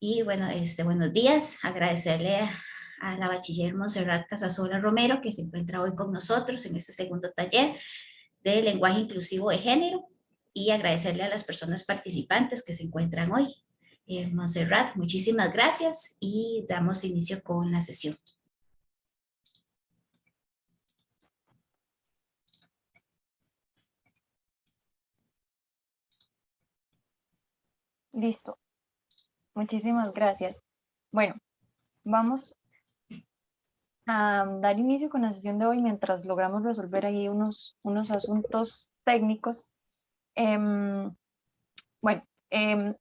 Y bueno, buenos días, agradecerle a la bachiller Montserrat Casasola Romero que se encuentra hoy con nosotros en este segundo taller de lenguaje inclusivo de género y agradecerle a las personas participantes que se encuentran hoy. Montserrat, muchísimas gracias y damos inicio con la sesión. Listo, muchísimas gracias. Bueno, vamos a dar inicio con la sesión de hoy mientras logramos resolver ahí unos asuntos técnicos. Em, bueno, em,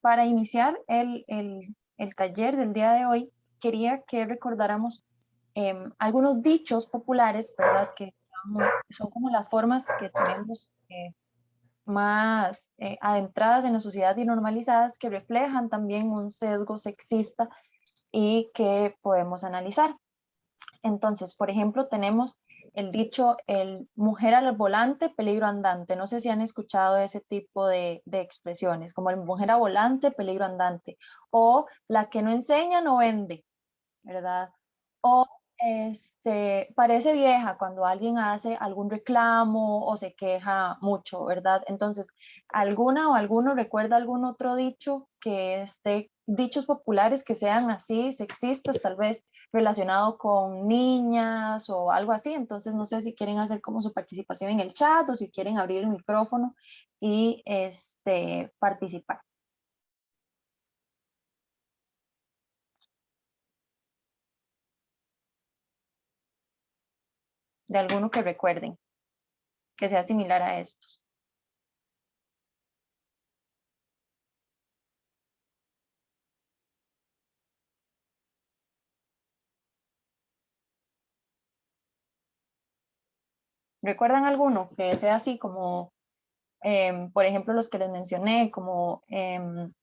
para iniciar el taller del día de hoy, quería que recordáramos algunos dichos populares, ¿verdad? Que son como las formas que tenemos más adentradas en la sociedad y normalizadas que reflejan también un sesgo sexista y que podemos analizar. Entonces, por ejemplo, tenemos el dicho, el mujer al volante, peligro andante. No sé si han escuchado ese tipo de expresiones, como el mujer al volante, peligro andante, o la que no enseña no vende, ¿verdad? O parece vieja cuando alguien hace algún reclamo o se queja mucho, ¿verdad? Entonces, ¿alguna o alguno recuerda algún otro dicho que esté, dichos populares que sean así, sexistas, tal vez relacionado con niñas o algo así? Entonces, no sé si quieren hacer como su participación en el chat o si quieren abrir el micrófono y participar. De alguno que recuerden, que sea similar a estos. ¿Recuerdan alguno que sea así como, por ejemplo, los que les mencioné, como el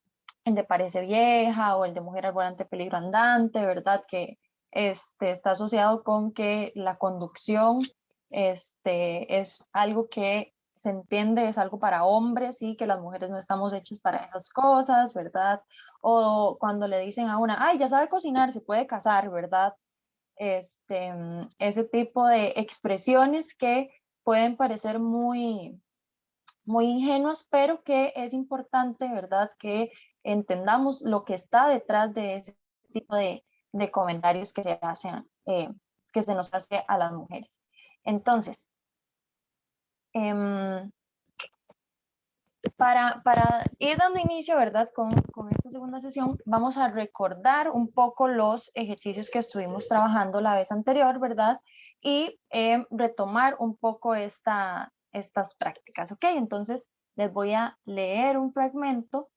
de parece vieja o el de mujer al volante peligro andante, ¿verdad? Que está asociado con que la conducción es algo que se entiende, es algo para hombres y que las mujeres no estamos hechas para esas cosas, ¿verdad? O cuando le dicen a una, ay, ya sabe cocinar, se puede casar, ¿verdad? Ese tipo de expresiones que pueden parecer muy ingenuas, pero que es importante, ¿verdad?, que entendamos lo que está detrás de ese tipo de comentarios que se hacen, que se nos hace a las mujeres. Entonces, em, para ir dando inicio, ¿verdad? Con esta segunda sesión, vamos a recordar un poco los ejercicios que estuvimos trabajando la vez anterior, ¿verdad? Y retomar un poco estas prácticas, ¿ok? Entonces, les voy a leer un fragmento.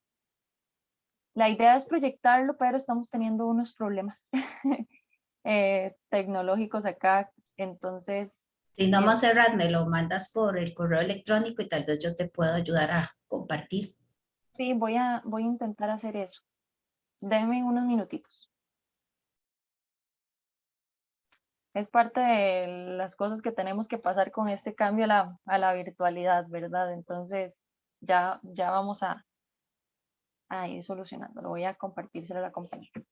La idea es proyectarlo, pero estamos teniendo unos problemas tecnológicos acá, entonces, Si no, eh, Montserrat, me lo mandas por el correo electrónico y tal vez yo te puedo ayudar a compartir. sí, voy a intentar hacer eso. Denme unos minutitos. Es parte de las cosas que tenemos que pasar con este cambio a la virtualidad, ¿verdad? Entonces, ya vamos a ir solucionando. Lo voy a compartírselo a la compañera.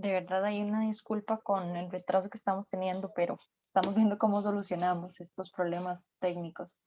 De verdad hay una disculpa con el retraso que estamos teniendo, pero estamos viendo cómo solucionamos estos problemas técnicos.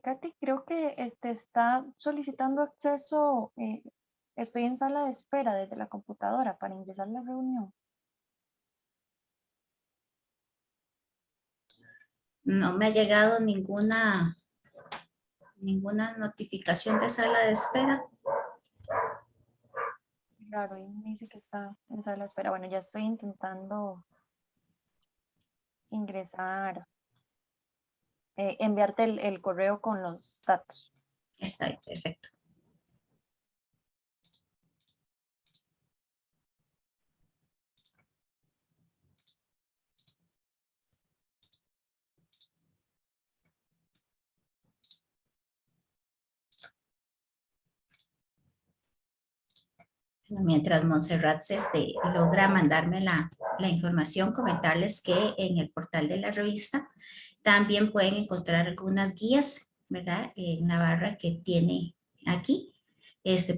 Katy, creo que está solicitando acceso. Estoy en sala de espera desde la computadora para ingresar a la reunión. No me ha llegado ninguna notificación de sala de espera. Claro, y me dice que está en sala de espera. Bueno, ya estoy intentando ingresar, enviarte el correo con los datos. Está ahí, perfecto. Mientras Montserrat logra mandarme la información, comentarles que en el portal de la revista también pueden encontrar algunas guías, ¿verdad? En la barra que tiene aquí.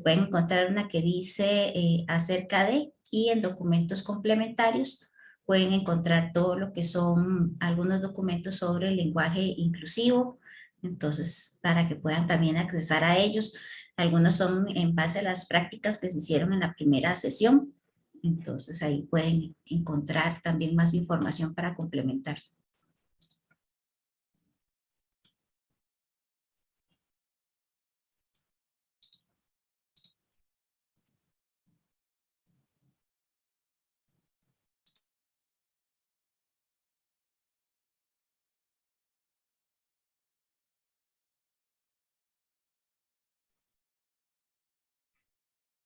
Pueden encontrar una que dice acerca de, y en documentos complementarios pueden encontrar todo lo que son algunos documentos sobre el lenguaje inclusivo. Entonces, para que puedan también accesar a ellos. Algunos son en base a las prácticas que se hicieron en la primera sesión. Entonces, ahí pueden encontrar también más información para complementar.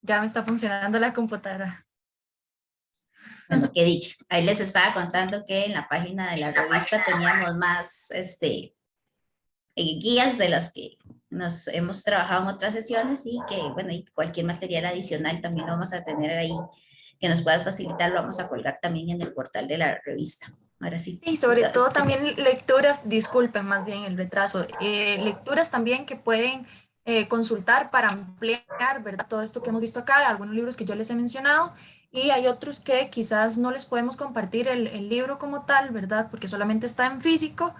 Ya me está funcionando la computadora. Bueno, qué dicho. Ahí les estaba contando que en la página de la revista teníamos más guías de las que nos hemos trabajado en otras sesiones y que, bueno, y cualquier material adicional también lo vamos a tener ahí que nos puedas facilitar, lo vamos a colgar también en el portal de la revista. Ahora sí. Y sobre todo Sí. también lecturas, disculpen más bien el retraso, lecturas también que pueden consultar para ampliar, ¿verdad? Todo esto que hemos visto acá, algunos libros que yo les he mencionado, y hay otros que quizás no les podemos compartir el libro como tal, ¿verdad? Porque solamente está en físico,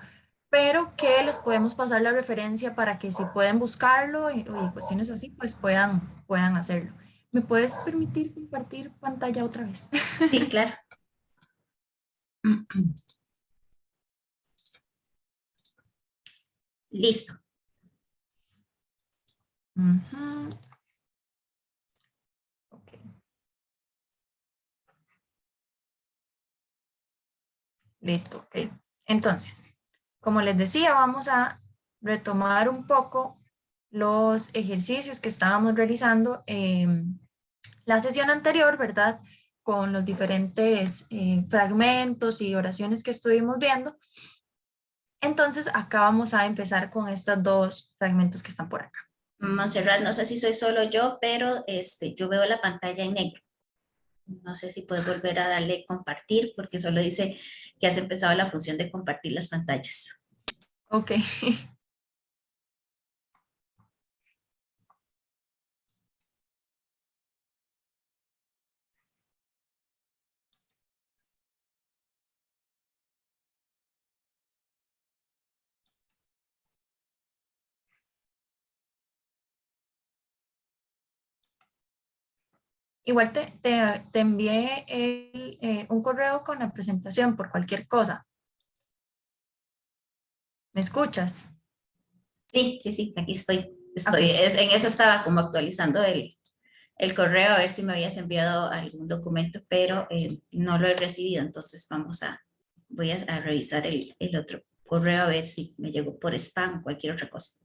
pero que les podemos pasar la referencia para que si pueden buscarlo y cuestiones así, pues puedan hacerlo. ¿Me puedes permitir compartir pantalla otra vez? Sí, claro. Listo. Ujú, ok. Listo, ok. Entonces, como les decía, vamos a retomar un poco los ejercicios que estábamos realizando en la sesión anterior, ¿verdad? Con los diferentes fragmentos y oraciones que estuvimos viendo. Entonces, acá vamos a empezar con estos dos fragmentos que están por acá. Montserrat, no sé si soy solo yo, pero yo veo la pantalla en negro. No sé si puedes volver a darle compartir, porque solo dice que has empezado la función de compartir las pantallas. Ok. Igual te envié un correo con la presentación por cualquier cosa. ¿Me escuchas? Sí, sí, sí, aquí estoy. Ok. En eso estaba como actualizando el correo a ver si me habías enviado algún documento, pero no lo he recibido, entonces voy a revisar el otro correo a ver si me llegó por spam o cualquier otra cosa.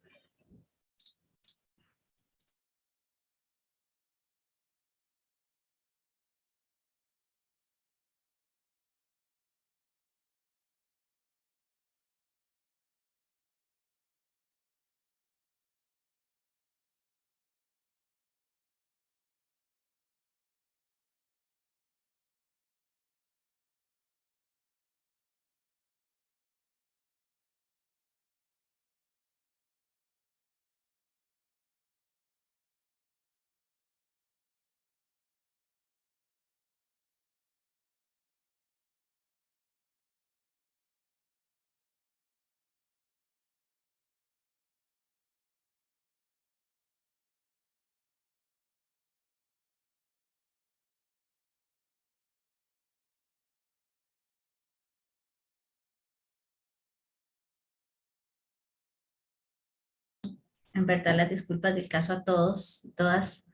En verdad, las disculpas del caso a todos, todas,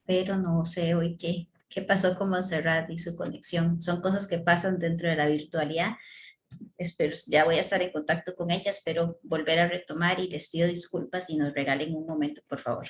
pero no sé hoy qué pasó con Montserrat y su conexión. Son cosas que pasan dentro de la virtualidad. Espero, ya voy a estar en contacto con ella, espero volver a retomar y les pido disculpas y nos regalen un momento, por favor.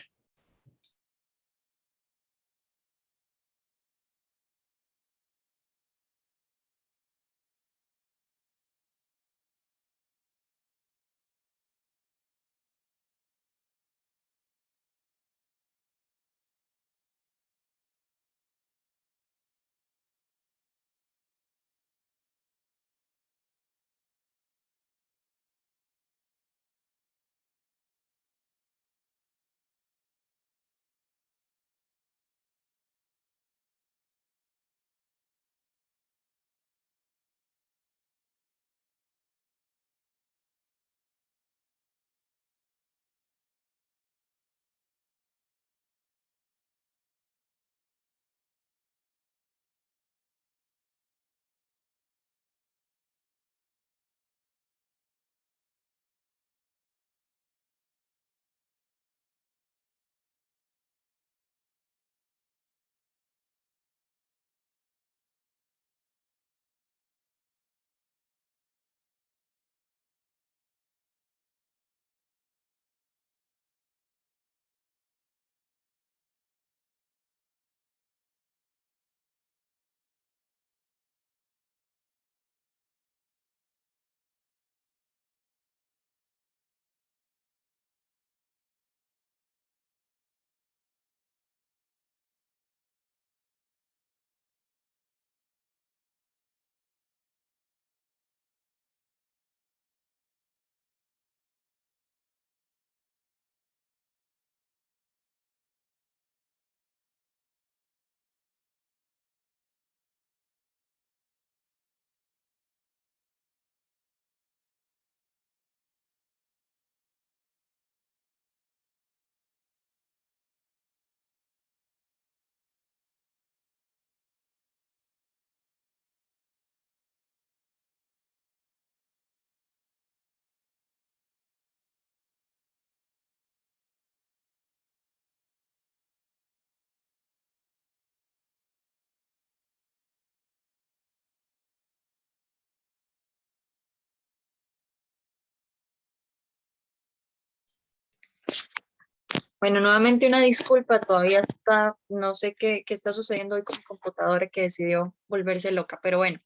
Bueno, nuevamente una disculpa, todavía está, no sé qué está sucediendo hoy con mi computadora que decidió volverse loca, pero bueno,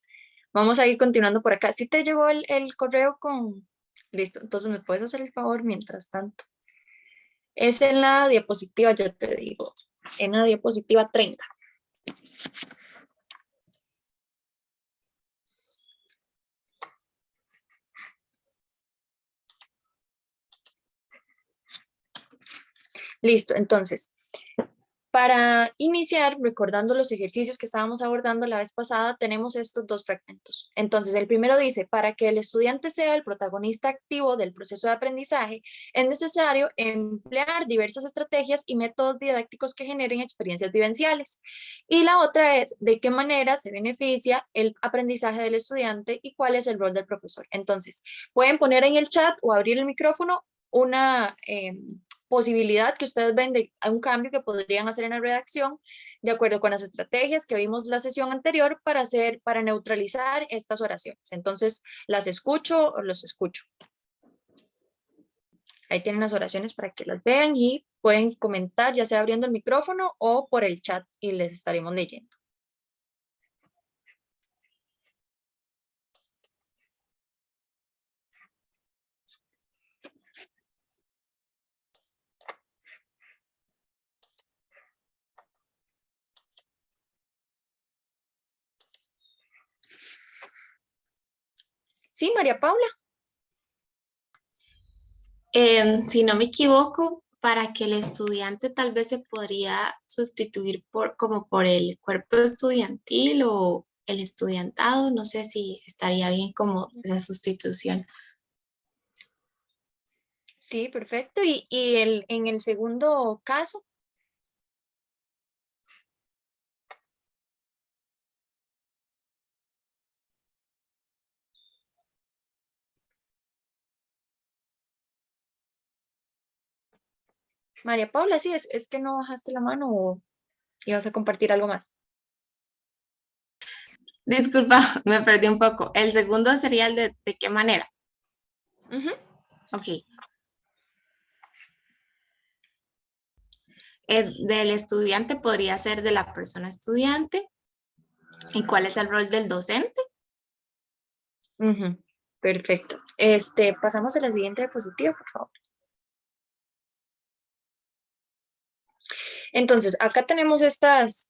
vamos a ir continuando por acá. ¿Sí te llegó el correo con...? Listo, entonces me puedes hacer el favor mientras tanto. Es en la diapositiva, ya te digo, en la diapositiva 30. Listo, entonces, para iniciar, recordando los ejercicios que estábamos abordando la vez pasada, tenemos estos dos fragmentos. Entonces, el primero dice, para que el estudiante sea el protagonista activo del proceso de aprendizaje, es necesario emplear diversas estrategias y métodos didácticos que generen experiencias vivenciales. Y la otra es, de qué manera se beneficia el aprendizaje del estudiante y cuál es el rol del profesor. Entonces, pueden poner en el chat o abrir el micrófono una posibilidad que ustedes ven de un cambio que podrían hacer en la redacción de acuerdo con las estrategias que vimos la sesión anterior para neutralizar estas oraciones. Entonces, ¿las escucho o los escucho? Ahí tienen las oraciones para que las vean y pueden comentar, ya sea abriendo el micrófono o por el chat y les estaremos leyendo. Sí, María Paula. Si no me equivoco, para que el estudiante tal vez se podría sustituir como por el cuerpo estudiantil o el estudiantado. No sé si estaría bien como esa sustitución. Sí, perfecto. Y en el segundo caso, María Paula, sí, es que no bajaste la mano o ibas a compartir algo más. Disculpa, me perdí un poco. El segundo sería el de qué manera. Ujú. Ok. Del estudiante podría ser de la persona estudiante. ¿Y cuál es el rol del docente? Ujú, perfecto. Pasamos a la siguiente diapositiva, por favor. Entonces, acá tenemos estas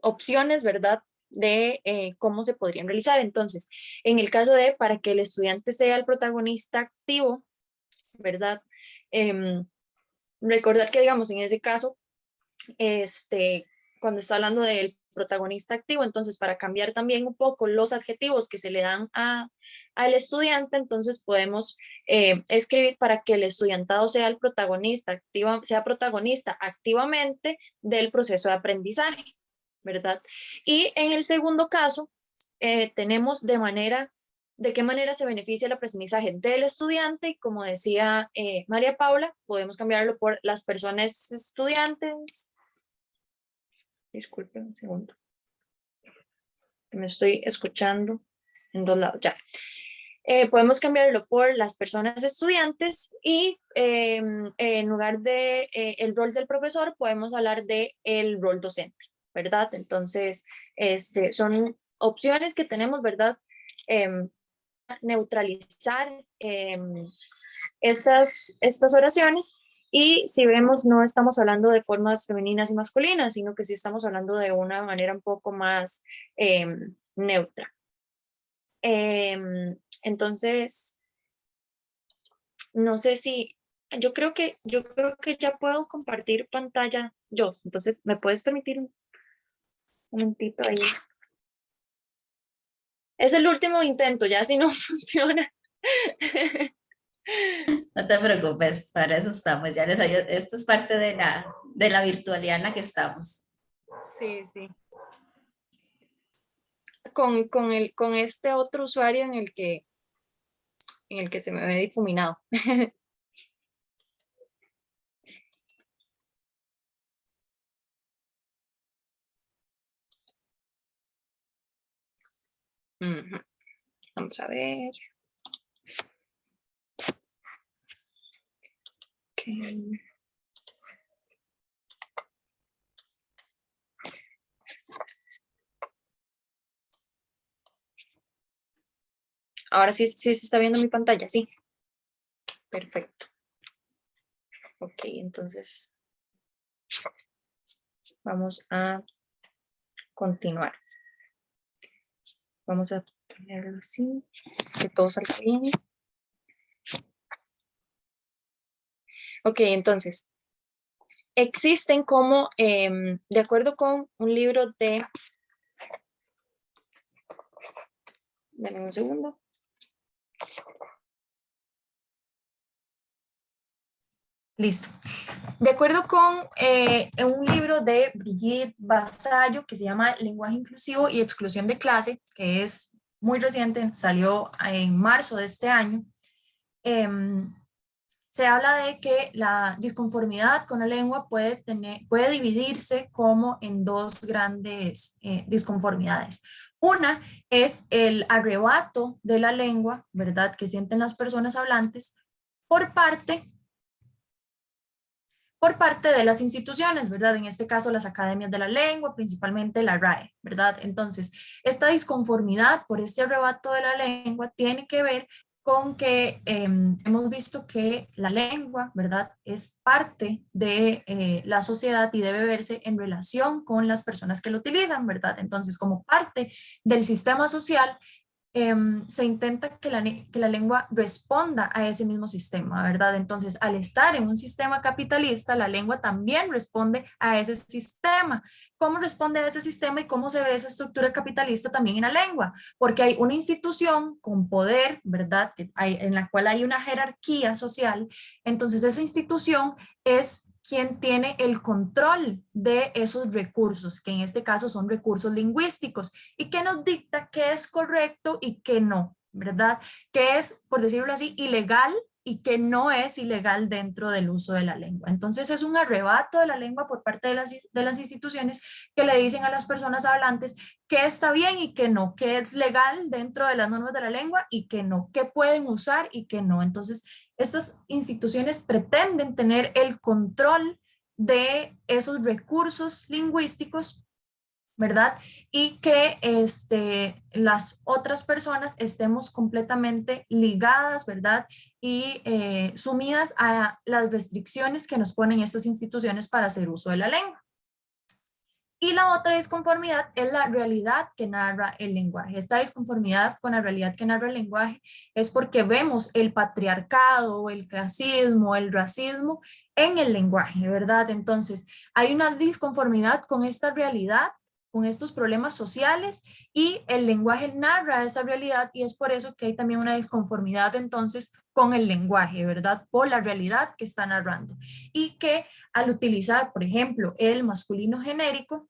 opciones, ¿verdad? De cómo se podrían realizar. Entonces, en el caso de para que el estudiante sea el protagonista activo, ¿verdad? Em, recordar que, digamos, en ese caso, cuando está hablando del protagonista activo, entonces para cambiar también un poco los adjetivos que se le dan al estudiante, entonces podemos escribir para que el estudiantado sea el protagonista, sea protagonista activamente del proceso de aprendizaje, ¿verdad? Y en el segundo caso, tenemos de qué manera se beneficia el aprendizaje del estudiante, y como decía María Paula, podemos cambiarlo por las personas estudiantes. Disculpen un segundo. Me estoy escuchando en dos lados. Ya. Podemos cambiarlo por las personas estudiantes y en lugar de el rol del profesor, podemos hablar de el rol docente, ¿verdad? Entonces, son opciones que tenemos, ¿verdad? Neutralizar estas oraciones. Y si vemos, no estamos hablando de formas femeninas y masculinas, sino que sí estamos hablando de una manera un poco más neutra. Entonces, no sé si, yo creo que ya puedo compartir pantalla yo. Entonces, ¿me puedes permitir un momentito ahí? Es el último intento, ya si no funciona. No te preocupes, para eso estamos. Ya les ayudo. Esto es parte de la virtualidad en la que estamos. Sí, sí. Con este otro usuario en el que se me ve difuminado. Ujú. Vamos a ver. Ok. Ahora sí, sí se está viendo mi pantalla, sí. Perfecto. Ok, entonces vamos a continuar. Vamos a ponerlo así, que todo salga bien. Ok, entonces, existen como, de acuerdo con un libro de... Dame un segundo. Listo. De acuerdo con un libro de Brigitte Vasallo que se llama Lenguaje Inclusivo y Exclusión de Clase, que es muy reciente, salió en marzo de este año, se habla de que la disconformidad con la lengua puede dividirse como en dos grandes disconformidades. Una es el arrebato de la lengua, ¿verdad?, que sienten las personas hablantes por parte de las instituciones, ¿verdad? En este caso, las academias de la lengua, principalmente la RAE, ¿verdad? Entonces, esta disconformidad por este arrebato de la lengua tiene que ver con que hemos visto que la lengua, ¿verdad?, es parte de la sociedad y debe verse en relación con las personas que lo utilizan, ¿verdad? Entonces, como parte del sistema social, se intenta que la lengua responda a ese mismo sistema, ¿verdad? Entonces, al estar en un sistema capitalista, la lengua también responde a ese sistema. ¿Cómo responde a ese sistema y cómo se ve esa estructura capitalista también en la lengua? Porque hay una institución con poder, ¿verdad?, en la cual hay una jerarquía social. Entonces, esa institución es quien tiene el control de esos recursos, que en este caso son recursos lingüísticos, y que nos dicta qué es correcto y qué no, ¿verdad? Qué es, por decirlo así, ilegal y qué no es ilegal dentro del uso de la lengua. Entonces es un arrebato de la lengua por parte de las instituciones que le dicen a las personas hablantes qué está bien y qué no, qué es legal dentro de las normas de la lengua y qué no, qué pueden usar y qué no. Entonces, estas instituciones pretenden tener el control de esos recursos lingüísticos, ¿verdad? Y que las otras personas estemos completamente ligadas, ¿verdad? Y sumidas a las restricciones que nos ponen estas instituciones para hacer uso de la lengua. Y la otra disconformidad es la realidad que narra el lenguaje. Esta disconformidad con la realidad que narra el lenguaje es porque vemos el patriarcado, el clasismo, el racismo en el lenguaje, ¿verdad? Entonces, hay una disconformidad con esta realidad, con estos problemas sociales, y el lenguaje narra esa realidad, y es por eso que hay también una disconformidad entonces con el lenguaje, ¿verdad? Por la realidad que está narrando. Y que al utilizar, por ejemplo, el masculino genérico,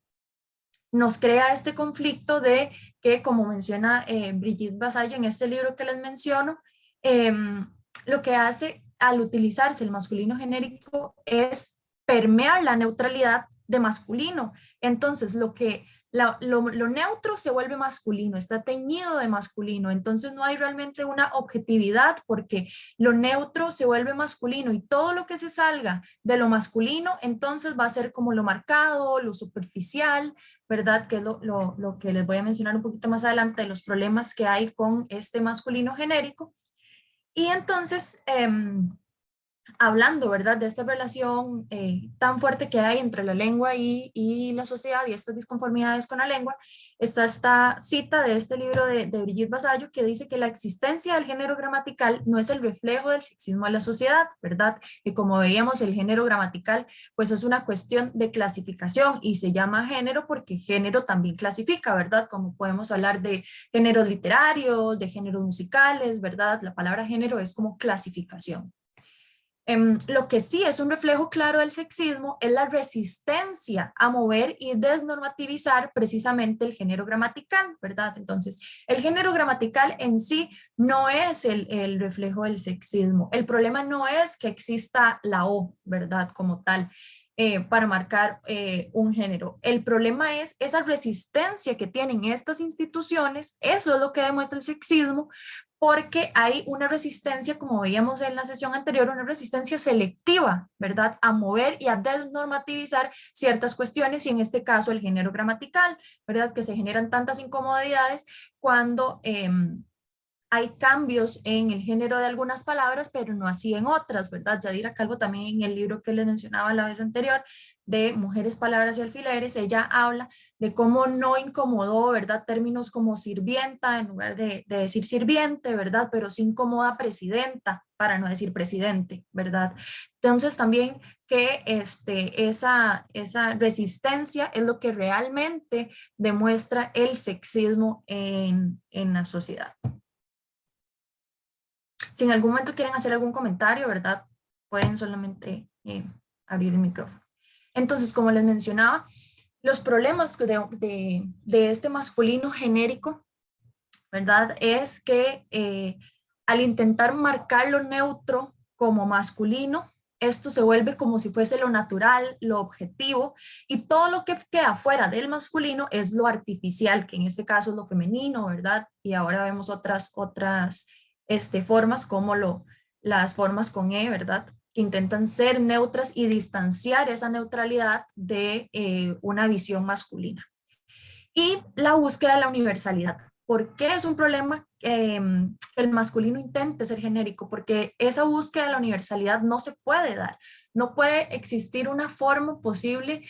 nos crea este conflicto de que, como menciona Brigitte Vasallo en este libro que les menciono, lo que hace al utilizarse el masculino genérico es permear la neutralidad de masculino. Entonces, lo neutro se vuelve masculino, está teñido de masculino, entonces no hay realmente una objetividad porque lo neutro se vuelve masculino y todo lo que se salga de lo masculino entonces va a ser como lo marcado, lo superficial, ¿verdad? Que es lo que les voy a mencionar un poquito más adelante de los problemas que hay con este masculino genérico. Y entonces, hablando, ¿verdad?, de esta relación tan fuerte que hay entre la lengua y la sociedad y estas disconformidades con la lengua, está esta cita de este libro de Brigitte Vasallo que dice que la existencia del género gramatical no es el reflejo del sexismo de la sociedad, ¿verdad? Que como veíamos, el género gramatical pues es una cuestión de clasificación y se llama género porque género también clasifica, ¿verdad? Como podemos hablar de géneros literarios, de géneros musicales, ¿verdad? La palabra género es como clasificación. Lo que sí es un reflejo claro del sexismo es la resistencia a mover y desnormativizar precisamente el género gramatical, ¿verdad? Entonces, el género gramatical en sí no es el reflejo del sexismo. El problema no es que exista la O, ¿verdad? Como tal, para marcar un género. El problema es esa resistencia que tienen estas instituciones, eso es lo que demuestra el sexismo, porque hay una resistencia, como veíamos en la sesión anterior, una resistencia selectiva, ¿verdad? A mover y a desnormativizar ciertas cuestiones, y en este caso el género gramatical, ¿verdad? Que se generan tantas incomodidades cuando hay cambios en el género de algunas palabras, pero no así en otras, ¿verdad? Yadira Calvo también en el libro que les mencionaba la vez anterior, de Mujeres, Palabras y Alfileres, ella habla de cómo no incomodó, ¿verdad? Términos como sirvienta en lugar de decir sirviente, ¿verdad? Pero sí incomoda presidenta, para no decir presidente, ¿verdad? Entonces también que esa resistencia es lo que realmente demuestra el sexismo en la sociedad. Si en algún momento quieren hacer algún comentario, ¿verdad? Pueden solamente abrir el micrófono. Entonces, como les mencionaba, los problemas de este masculino genérico, ¿verdad? Es que al intentar marcar lo neutro como masculino, esto se vuelve como si fuese lo natural, lo objetivo, y todo lo que queda fuera del masculino es lo artificial, que en este caso es lo femenino, ¿verdad? Y ahora vemos otras formas como las formas con E, ¿verdad? Que intentan ser neutras y distanciar esa neutralidad de una visión masculina. Y la búsqueda de la universalidad. ¿Por qué es un problema que el masculino intente ser genérico? Porque esa búsqueda de la universalidad no se puede dar. No puede existir una forma posible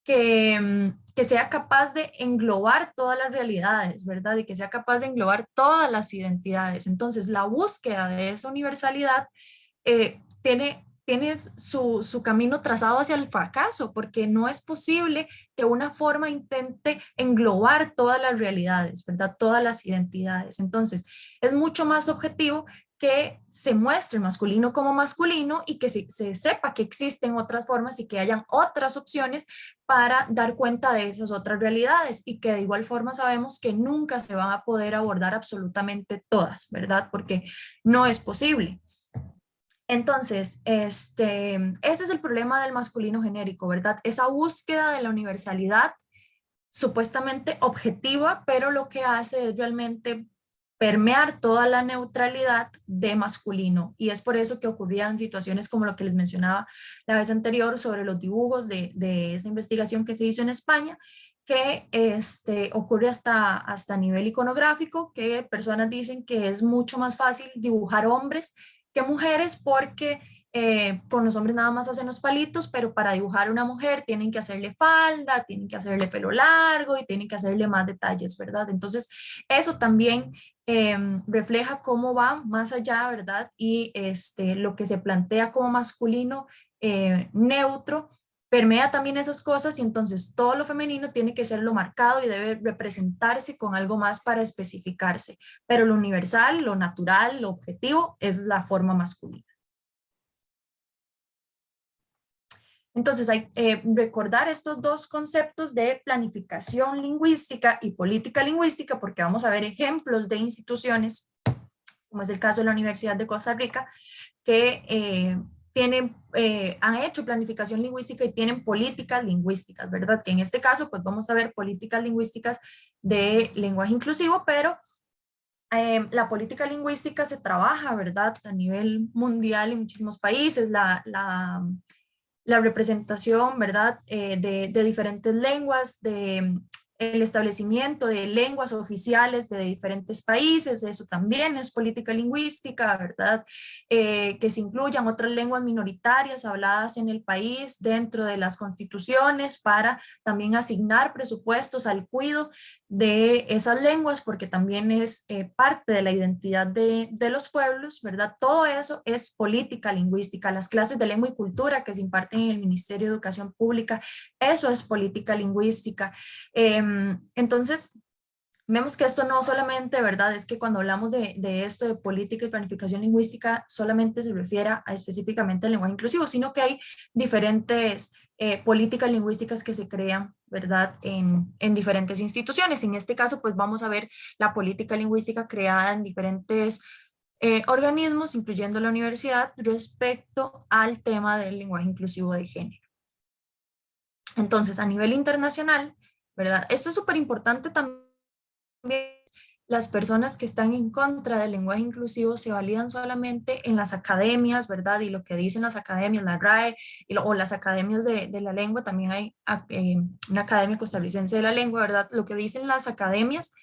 que sea capaz de englobar todas las realidades, ¿verdad? Y que sea capaz de englobar todas las identidades. Entonces, la búsqueda de esa universalidad tiene su camino trazado hacia el fracaso, porque no es posible que una forma intente englobar todas las realidades, ¿verdad? Todas las identidades. Entonces, es mucho más objetivo que se muestre masculino como masculino y que se sepa que existen otras formas y que hayan otras opciones para dar cuenta de esas otras realidades, y que de igual forma sabemos que nunca se van a poder abordar absolutamente todas, ¿verdad? Porque no es posible. Entonces, ese es el problema del masculino genérico, ¿verdad? Esa búsqueda de la universalidad supuestamente objetiva, pero lo que hace es realmente permear toda la neutralidad de masculino, y es por eso que ocurrían situaciones como lo que les mencionaba la vez anterior sobre los dibujos de esa investigación que se hizo en España, que ocurre hasta a nivel iconográfico, que personas dicen que es mucho más fácil dibujar hombres que mujeres porque con los hombres nada más hacen los palitos, pero para dibujar a una mujer tienen que hacerle falda, tienen que hacerle pelo largo y tienen que hacerle más detalles, ¿verdad? Entonces, eso también refleja cómo va más allá, ¿verdad? Y lo que se plantea como masculino neutro permea también esas cosas, y entonces todo lo femenino tiene que ser lo marcado y debe representarse con algo más para especificarse, pero lo universal, lo natural, lo objetivo es la forma masculina. Entonces, hay que recordar estos dos conceptos de planificación lingüística y política lingüística, porque vamos a ver ejemplos de instituciones, como es el caso de la Universidad de Costa Rica, que han hecho planificación lingüística y tienen políticas lingüísticas, ¿verdad? Que en este caso, pues vamos a ver políticas lingüísticas de lenguaje inclusivo, pero la política lingüística se trabaja, ¿verdad? A nivel mundial en muchísimos países. La representación, ¿verdad? De diferentes lenguas, el establecimiento de lenguas oficiales de diferentes países, eso también es política lingüística, ¿verdad? Que se incluyan otras lenguas minoritarias habladas en el país dentro de las constituciones, para también asignar presupuestos al cuidado de esas lenguas, porque también es parte de la identidad de los pueblos, ¿verdad? Todo eso es política lingüística. Las clases de lengua y cultura que se imparten en el Ministerio de Educación Pública, eso es política lingüística. Entonces, vemos que esto no solamente, ¿verdad? Es que cuando hablamos de esto, de política y planificación lingüística, solamente se refiere a específicamente al lenguaje inclusivo, sino que hay diferentes políticas lingüísticas que se crean, ¿verdad? En diferentes instituciones. En este caso, pues vamos a ver la política lingüística creada en diferentes organismos, incluyendo la universidad, respecto al tema del lenguaje inclusivo de género. Entonces, a nivel internacional, ¿verdad? Esto es súper importante también, las personas que están en contra del lenguaje inclusivo se validan solamente en las academias, ¿verdad? Y lo que dicen las academias, la RAE o las academias de la lengua, también hay una academia costarricense de la lengua, ¿verdad? Lo que dicen las academias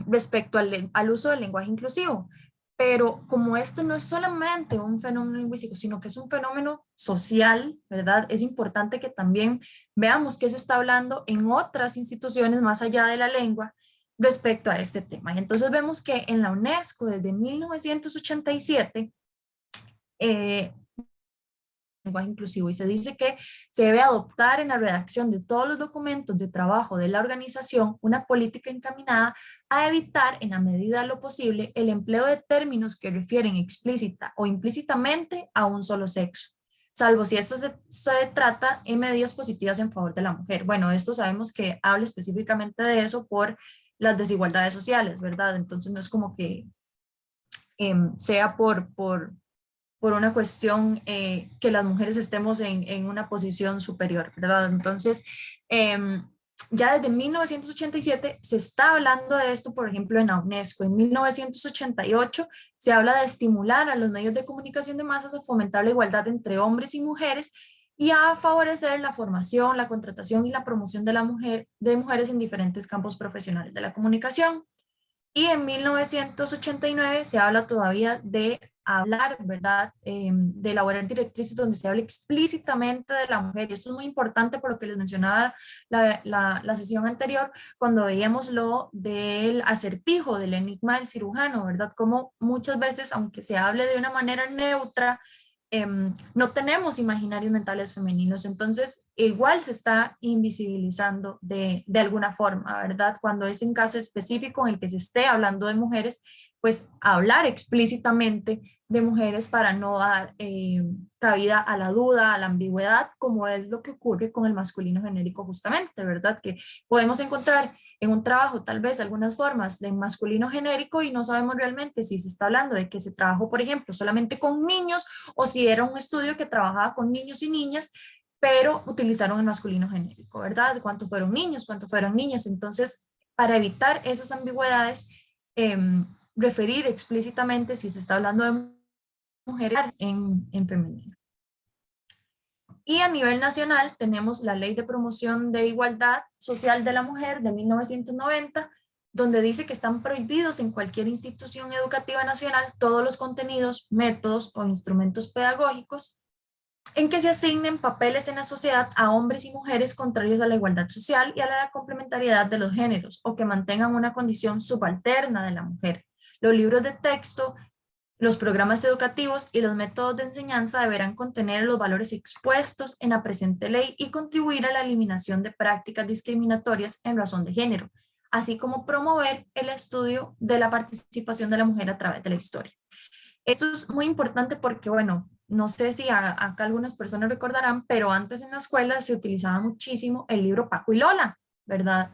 respecto al uso del lenguaje inclusivo. Pero como este no es solamente un fenómeno lingüístico, sino que es un fenómeno social, ¿verdad? Es importante que también veamos qué se está hablando en otras instituciones más allá de la lengua respecto a este tema. Y entonces vemos que en la UNESCO desde 1987 lenguaje inclusivo y se dice que se debe adoptar en la redacción de todos los documentos de trabajo de la organización una política encaminada a evitar en la medida de lo posible el empleo de términos que refieren explícita o implícitamente a un solo sexo, salvo si esto se trata en medidas positivas en favor de la mujer. Bueno, esto sabemos que habla específicamente de eso por las desigualdades sociales, ¿verdad? Entonces no es como que sea por una cuestión que las mujeres estemos en una posición superior, ¿verdad? Entonces, ya desde 1987 se está hablando de esto, por ejemplo, en la UNESCO. En 1988 se habla de estimular a los medios de comunicación de masas a fomentar la igualdad entre hombres y mujeres y a favorecer la formación, la contratación y la promoción de mujeres en diferentes campos profesionales de la comunicación. Y en 1989 se habla todavía de hablar, ¿verdad? De elaborar directrices donde se hable explícitamente de la mujer. Y esto es muy importante por lo que les mencionaba la sesión anterior, cuando veíamos lo del acertijo, del enigma del cirujano, ¿verdad? Como muchas veces, aunque se hable de una manera neutra, no tenemos imaginarios mentales femeninos, entonces igual se está invisibilizando de alguna forma, ¿verdad? Cuando es en caso específico en el que se esté hablando de mujeres, pues hablar explícitamente de mujeres para no dar cabida a la duda, a la ambigüedad, como es lo que ocurre con el masculino genérico justamente, ¿verdad? Que podemos encontrar en un trabajo tal vez algunas formas de masculino genérico y no sabemos realmente si se está hablando de que se trabajó, por ejemplo, solamente con niños o si era un estudio que trabajaba con niños y niñas, pero utilizaron el masculino genérico, ¿verdad? ¿Cuántos fueron niños? ¿Cuántos fueron niñas? Entonces, para evitar esas ambigüedades, referir explícitamente si se está hablando de mujeres en femenino. Y a nivel nacional tenemos la Ley de Promoción de Igualdad Social de la Mujer de 1990, donde dice que están prohibidos en cualquier institución educativa nacional todos los contenidos, métodos o instrumentos pedagógicos en que se asignen papeles en la sociedad a hombres y mujeres contrarios a la igualdad social y a la complementariedad de los géneros, o que mantengan una condición subalterna de la mujer. Los libros de texto, los programas educativos y los métodos de enseñanza deberán contener los valores expuestos en la presente ley y contribuir a la eliminación de prácticas discriminatorias en razón de género, así como promover el estudio de la participación de la mujer a través de la historia. Esto es muy importante porque, bueno, no sé si acá algunas personas recordarán, pero antes en la escuela se utilizaba muchísimo el libro Paco y Lola, ¿verdad?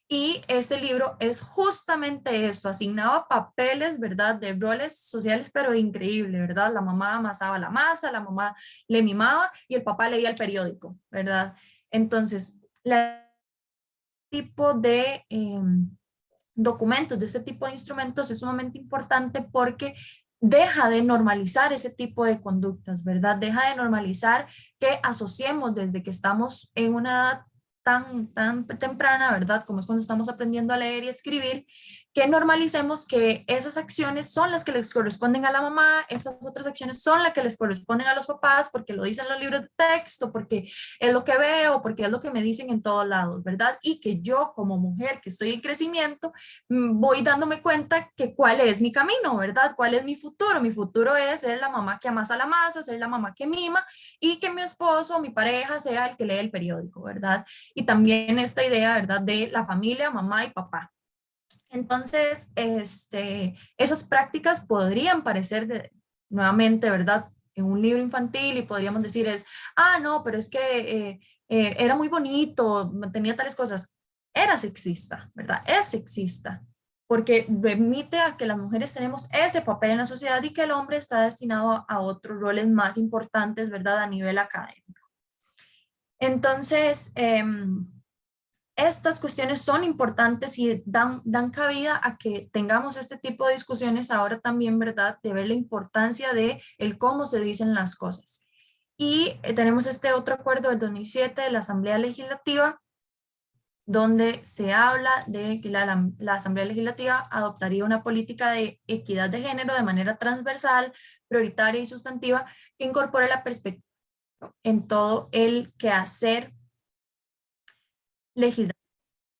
Y este libro es justamente esto, asignaba papeles, ¿verdad? De roles sociales, pero increíble, ¿verdad? La mamá amasaba la masa, la mamá le mimaba y el papá leía el periódico, ¿verdad? Entonces, tipo de documentos, de este tipo de instrumentos es sumamente importante porque deja de normalizar ese tipo de conductas, ¿verdad? Deja de normalizar que asociemos desde que estamos en una edad tan temprana, ¿verdad? Como es cuando estamos aprendiendo a leer y escribir, que normalicemos que esas acciones son las que les corresponden a la mamá, estas otras acciones son las que les corresponden a los papás, porque lo dicen los libros de texto, porque es lo que veo, porque es lo que me dicen en todos lados, ¿verdad? Y que yo como mujer que estoy en crecimiento, voy dándome cuenta que cuál es mi camino, ¿verdad? ¿Cuál es mi futuro? Mi futuro es ser la mamá que amasa la masa, ser la mamá que mima y que mi esposo, mi pareja sea el que lee el periódico, ¿verdad? Y también esta idea, ¿verdad? De la familia, mamá y papá. Entonces, esas prácticas podrían parecer nuevamente, ¿verdad? En un libro infantil y podríamos decir no, pero es que era muy bonito, tenía tales cosas. Era sexista, ¿verdad? Es sexista, porque remite a que las mujeres tenemos ese papel en la sociedad y que el hombre está destinado a otros roles más importantes, ¿verdad? A nivel académico. Entonces, estas cuestiones son importantes y dan cabida a que tengamos este tipo de discusiones ahora también, ¿verdad? De ver la importancia de el cómo se dicen las cosas. Y tenemos este otro acuerdo del 2007 de la Asamblea Legislativa, donde se habla de que la Asamblea Legislativa adoptaría una política de equidad de género de manera transversal, prioritaria y sustantiva, que incorpore la perspectiva en todo el quehacer legislativo,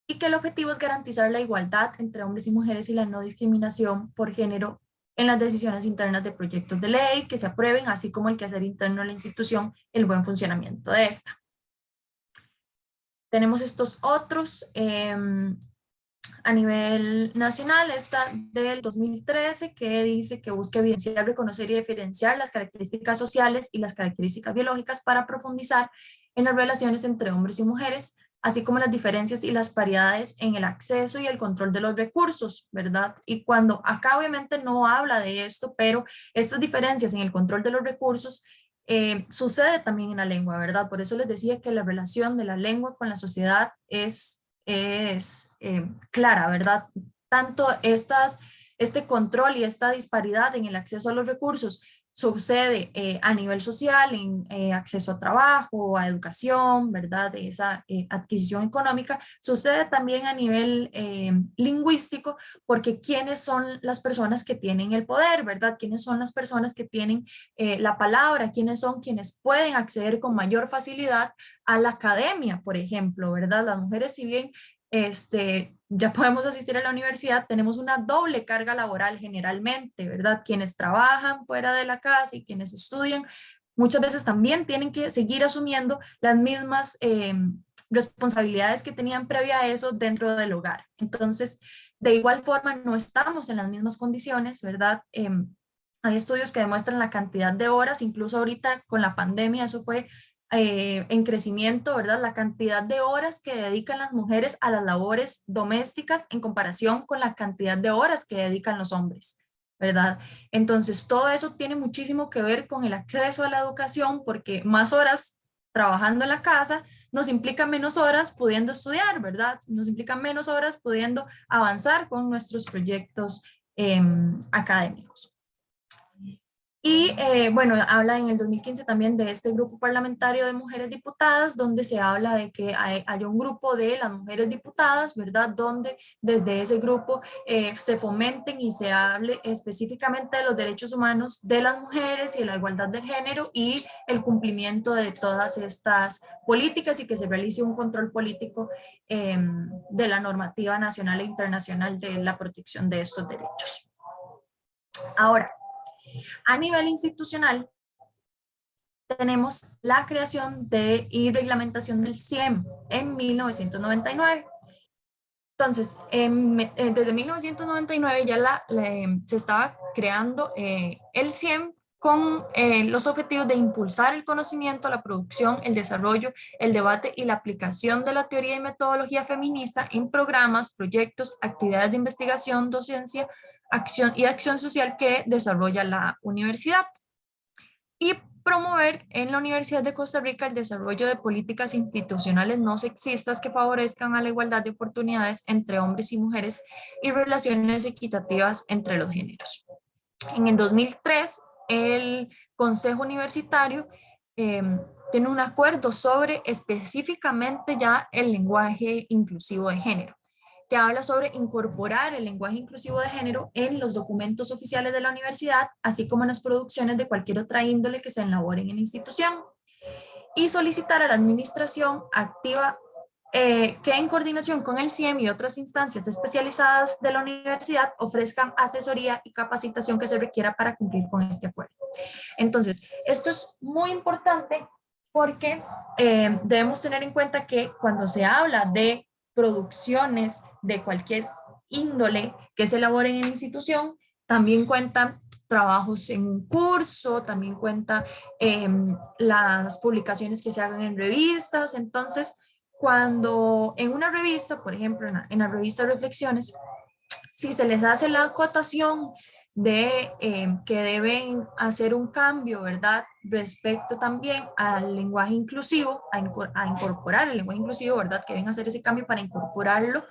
y que el objetivo es garantizar la igualdad entre hombres y mujeres y la no discriminación por género en las decisiones internas de proyectos de ley que se aprueben, así como el quehacer interno de la institución, el buen funcionamiento de esta. Tenemos estos otros a nivel nacional, esta del 2013, que dice que busca evidenciar, reconocer y diferenciar las características sociales y las características biológicas para profundizar en las relaciones entre hombres y mujeres, así como las diferencias y las paridades en el acceso y el control de los recursos, ¿verdad? Y cuando acá obviamente no habla de esto, pero estas diferencias en el control de los recursos sucede también en la lengua, ¿verdad? Por eso les decía que la relación de la lengua con la sociedad es clara, ¿verdad? Tanto este control y esta disparidad en el acceso a los recursos sucede a nivel social, en acceso a trabajo, a educación, ¿verdad? De esa adquisición económica, sucede también a nivel lingüístico, porque ¿quiénes son las personas que tienen el poder, ¿verdad? ¿Quiénes son las personas que tienen la palabra? ¿Quiénes son quienes pueden acceder con mayor facilidad a la academia, por ejemplo, ¿verdad? Las mujeres, si bien ya podemos asistir a la universidad, tenemos una doble carga laboral generalmente, ¿verdad? Quienes trabajan fuera de la casa y quienes estudian, muchas veces también tienen que seguir asumiendo las mismas responsabilidades que tenían previa a eso dentro del hogar. Entonces, de igual forma, no estamos en las mismas condiciones, ¿verdad? Hay estudios que demuestran la cantidad de horas, incluso ahorita con la pandemia, eso fue en crecimiento, ¿verdad? La cantidad de horas que dedican las mujeres a las labores domésticas en comparación con la cantidad de horas que dedican los hombres, ¿verdad? Entonces, todo eso tiene muchísimo que ver con el acceso a la educación, porque más horas trabajando en la casa nos implica menos horas pudiendo estudiar, ¿verdad? Nos implica menos horas pudiendo avanzar con nuestros proyectos académicos. Y bueno, habla en el 2015 también de este grupo parlamentario de mujeres diputadas, donde se habla de que haya un grupo de las mujeres diputadas, ¿verdad? Donde desde ese grupo se fomenten y se hable específicamente de los derechos humanos de las mujeres y de la igualdad de género y el cumplimiento de todas estas políticas, y que se realice un control político de la normativa nacional e internacional de la protección de estos derechos. Ahora, a nivel institucional, tenemos la creación y reglamentación del CIEM en 1999. Entonces, desde 1999 ya se estaba creando el CIEM con los objetivos de impulsar el conocimiento, la producción, el desarrollo, el debate y la aplicación de la teoría y metodología feminista en programas, proyectos, actividades de investigación, docencia, acción social que desarrolla la universidad, y promover en la Universidad de Costa Rica el desarrollo de políticas institucionales no sexistas que favorezcan a la igualdad de oportunidades entre hombres y mujeres y relaciones equitativas entre los géneros. En el 2003, el Consejo Universitario tiene un acuerdo sobre específicamente ya el lenguaje inclusivo de género, que habla sobre incorporar el lenguaje inclusivo de género en los documentos oficiales de la universidad, así como en las producciones de cualquier otra índole que se elaboren en la institución, y solicitar a la administración activa que en coordinación con el CIEM y otras instancias especializadas de la universidad ofrezcan asesoría y capacitación que se requiera para cumplir con este acuerdo. Entonces, esto es muy importante porque debemos tener en cuenta que cuando se habla de producciones de cualquier índole que se elaboren en la institución, también cuentan trabajos en curso, también cuenta las publicaciones que se hagan en revistas. Entonces, cuando en una revista, por ejemplo, en la revista Reflexiones, si se les hace la acotación que deben hacer un cambio, ¿verdad? Respecto también al lenguaje inclusivo, a incorporar el lenguaje inclusivo, ¿verdad? Que deben hacer ese cambio para incorporarlo.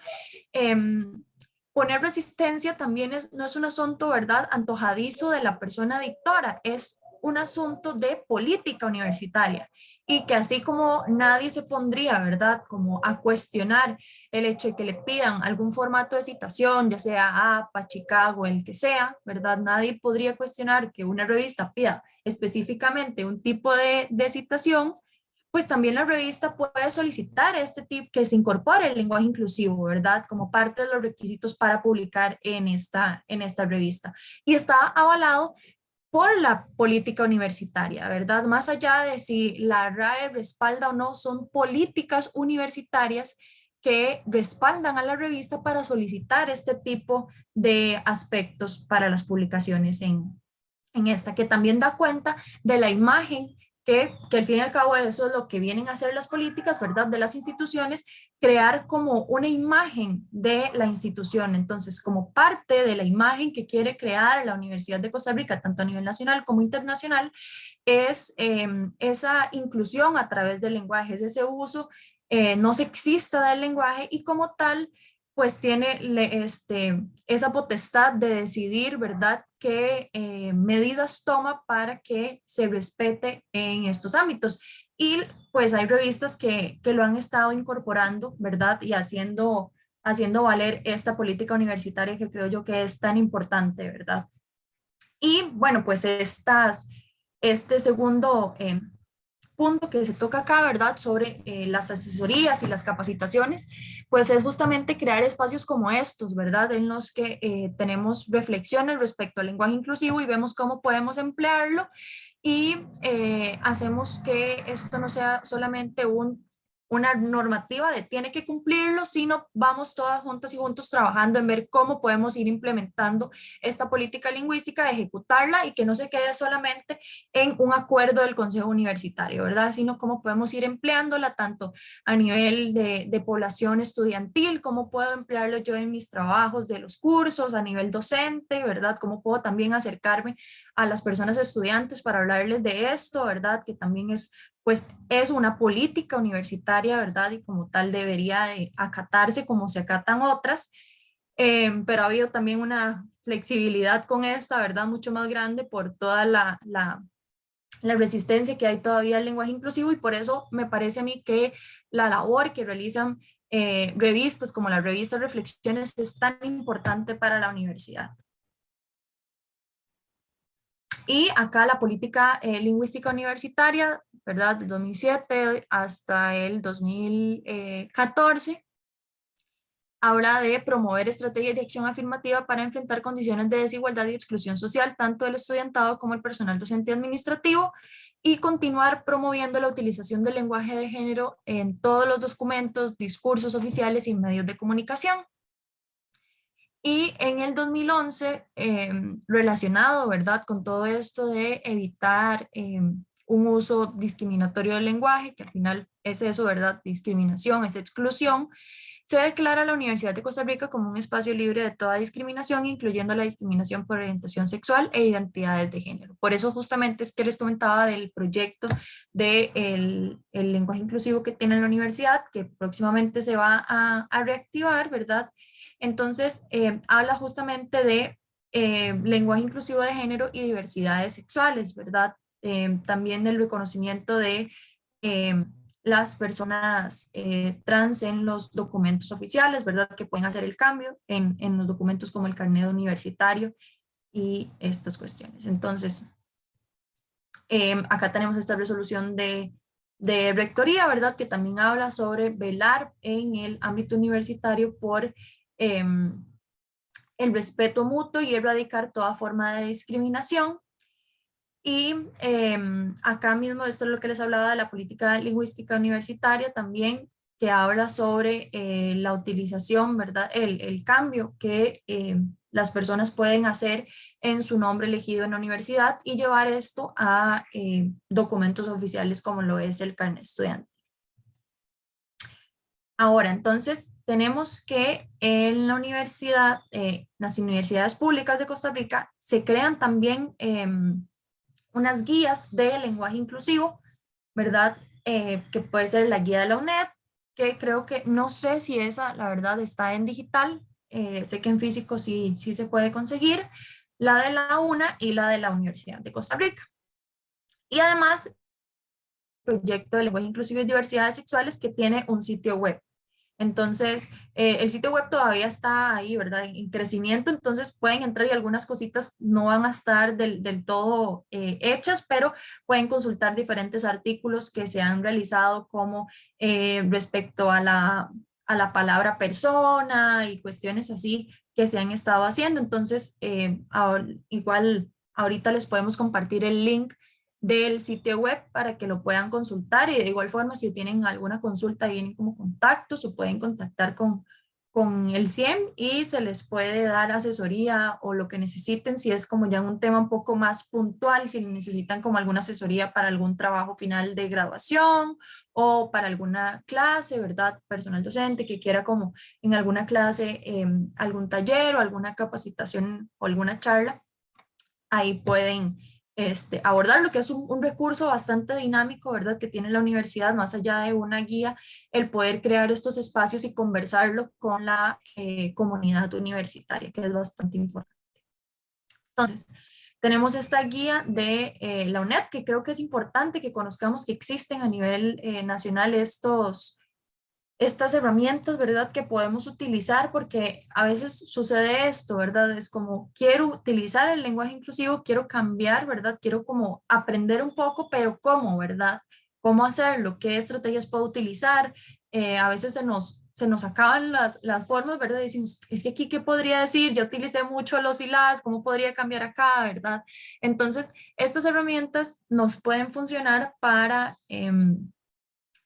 Poner resistencia también no es un asunto, ¿verdad?, antojadizo de la persona dictora, es un asunto de política universitaria y que así como nadie se pondría, ¿verdad?, como a cuestionar el hecho de que le pidan algún formato de citación, ya sea APA, Chicago, el que sea, ¿verdad? Nadie podría cuestionar que una revista pida específicamente un tipo de citación, pues también la revista puede solicitar este tipo que se incorpore el lenguaje inclusivo, ¿verdad? Como parte de los requisitos para publicar en esta revista. Y está avalado por la política universitaria, ¿verdad? Más allá de si la RAE respalda o no, son políticas universitarias que respaldan a la revista para solicitar este tipo de aspectos para las publicaciones en esta, que también da cuenta de la imagen que al fin y al cabo eso es lo que vienen a hacer las políticas, ¿verdad? De las instituciones, crear como una imagen de la institución. Entonces, como parte de la imagen que quiere crear la Universidad de Costa Rica, tanto a nivel nacional como internacional, es esa inclusión a través del lenguaje, es ese uso no sexista del lenguaje y como tal, pues tiene esa potestad de decidir, ¿verdad?, qué medidas toma para que se respete en estos ámbitos. Y pues hay revistas que lo han estado incorporando, ¿verdad?, y haciendo valer esta política universitaria que creo yo que es tan importante, ¿verdad? Y bueno, pues este segundo punto que se toca acá, ¿verdad? Sobre las asesorías y las capacitaciones, pues es justamente crear espacios como estos, ¿verdad? En los que tenemos reflexiones respecto al lenguaje inclusivo y vemos cómo podemos emplearlo y hacemos que esto no sea solamente una normativa de tiene que cumplirlo, sino vamos todas juntas y juntos trabajando en ver cómo podemos ir implementando esta política lingüística, de ejecutarla y que no se quede solamente en un acuerdo del Consejo Universitario, ¿verdad? Sino cómo podemos ir empleándola tanto a nivel de población estudiantil, cómo puedo emplearlo yo en mis trabajos de los cursos, a nivel docente, ¿verdad? Cómo puedo también acercarme a las personas estudiantes para hablarles de esto, ¿verdad? Que también pues es una política universitaria, ¿verdad? Y como tal debería de acatarse como se acatan otras, pero ha habido también una flexibilidad con esta, ¿verdad? Mucho más grande por toda la resistencia que hay todavía al lenguaje inclusivo y por eso me parece a mí que la labor que realizan revistas como la revista Reflexiones es tan importante para la universidad. Y acá la política lingüística universitaria, ¿verdad? Del 2007 hasta el 2014, habla de promover estrategias de acción afirmativa para enfrentar condiciones de desigualdad y exclusión social, tanto del estudiantado como el personal docente y administrativo, y continuar promoviendo la utilización del lenguaje de género en todos los documentos, discursos oficiales y medios de comunicación. Y en el 2011, relacionado, ¿verdad?, con todo esto de evitar un uso discriminatorio del lenguaje, que al final es eso, ¿verdad?, discriminación, es exclusión, se declara la Universidad de Costa Rica como un espacio libre de toda discriminación, incluyendo la discriminación por orientación sexual e identidades de género. Por eso justamente es que les comentaba del proyecto del el lenguaje inclusivo que tiene la universidad, que próximamente se va a reactivar, ¿verdad? Entonces, habla justamente de lenguaje inclusivo de género y diversidades sexuales, ¿verdad? También del reconocimiento de las personas trans en los documentos oficiales, ¿verdad? Que pueden hacer el cambio en los documentos como el carnet universitario y estas cuestiones. Entonces, acá tenemos esta resolución de rectoría, ¿verdad? Que también habla sobre velar en el ámbito universitario por el respeto mutuo y erradicar toda forma de discriminación. Y acá mismo, esto es lo que les hablaba de la política lingüística universitaria también, que habla sobre la utilización, ¿verdad? El cambio que las personas pueden hacer en su nombre elegido en la universidad y llevar esto a documentos oficiales como lo es el carnet estudiante. Ahora, entonces, tenemos que en la universidad, las universidades públicas de Costa Rica, se crean también unas guías de lenguaje inclusivo, ¿verdad? Que puede ser la guía de la UNED, que creo que, no sé si esa, la verdad, está en digital, sé que en físico sí, sí se puede conseguir, la de la UNA y la de la Universidad de Costa Rica. Y además, proyecto de lenguaje inclusivo y diversidades sexuales que tiene un sitio web. Entonces, el sitio web todavía está ahí, ¿verdad? En crecimiento, entonces pueden entrar y algunas cositas no van a estar del todo hechas, pero pueden consultar diferentes artículos que se han realizado como respecto a la palabra persona y cuestiones así que se han estado haciendo. Entonces, igual ahorita les podemos compartir el link del sitio web para que lo puedan consultar y de igual forma si tienen alguna consulta vienen como contactos o pueden contactar con el CIEM y se les puede dar asesoría o lo que necesiten si es como ya un tema un poco más puntual, si necesitan como alguna asesoría para algún trabajo final de graduación o para alguna clase, ¿verdad? Personal docente que quiera como en alguna clase algún taller o alguna capacitación o alguna charla, ahí pueden abordar lo que es un recurso bastante dinámico, ¿verdad? Que tiene la universidad, más allá de una guía, el poder crear estos espacios y conversarlo con la comunidad universitaria, que es bastante importante. Entonces, tenemos esta guía de la UNED, que creo que es importante que conozcamos que existen a nivel nacional estas herramientas, ¿verdad? Que podemos utilizar porque a veces sucede esto, ¿verdad? Es como quiero utilizar el lenguaje inclusivo, quiero cambiar, ¿verdad? Quiero como aprender un poco, pero ¿cómo, verdad? ¿Cómo hacerlo? ¿Qué estrategias puedo utilizar? A veces se nos acaban las formas, ¿verdad? Decimos, es que aquí, ¿qué podría decir? Ya utilicé mucho los y las, ¿cómo podría cambiar acá, ¿verdad? Entonces, estas herramientas nos pueden funcionar para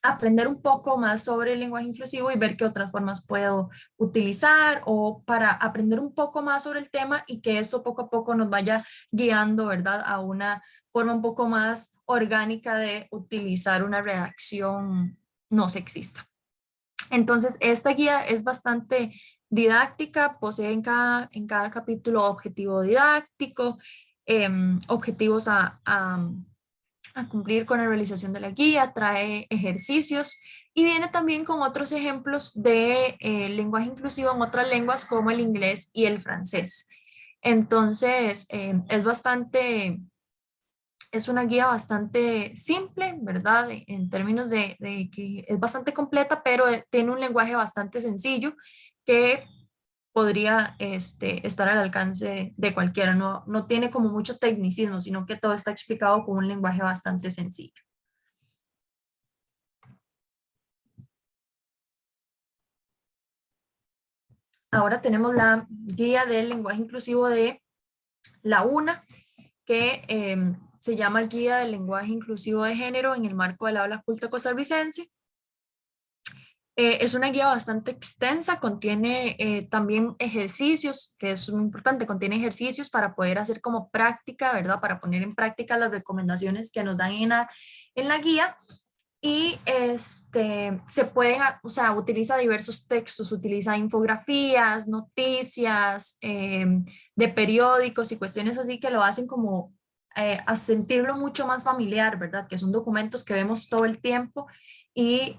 aprender un poco más sobre el lenguaje inclusivo y ver qué otras formas puedo utilizar o para aprender un poco más sobre el tema y que esto poco a poco nos vaya guiando, ¿verdad? A una forma un poco más orgánica de utilizar una redacción no sexista. Entonces, esta guía es bastante didáctica, posee en cada capítulo objetivo didáctico, objetivos a cumplir con la realización de la guía, trae ejercicios y viene también con otros ejemplos de lenguaje inclusivo en otras lenguas como el inglés y el francés. Entonces, es una guía bastante simple, ¿verdad? En términos de que es bastante completa, pero tiene un lenguaje bastante sencillo que podría estar al alcance de cualquiera. No, no tiene como mucho tecnicismo, sino que todo está explicado con un lenguaje bastante sencillo. Ahora tenemos la guía del lenguaje inclusivo de la UNA, que se llama Guía del Lenguaje Inclusivo de Género en el marco del habla culta costarricense. Es una guía bastante extensa, contiene también ejercicios, que es muy importante, contiene ejercicios para poder hacer como práctica, ¿verdad? Para poner en práctica las recomendaciones que nos dan en la guía. Y se pueden, o sea, utiliza diversos textos, utiliza infografías, noticias de periódicos y cuestiones así que lo hacen como a sentirlo mucho más familiar, ¿verdad? Que son documentos que vemos todo el tiempo y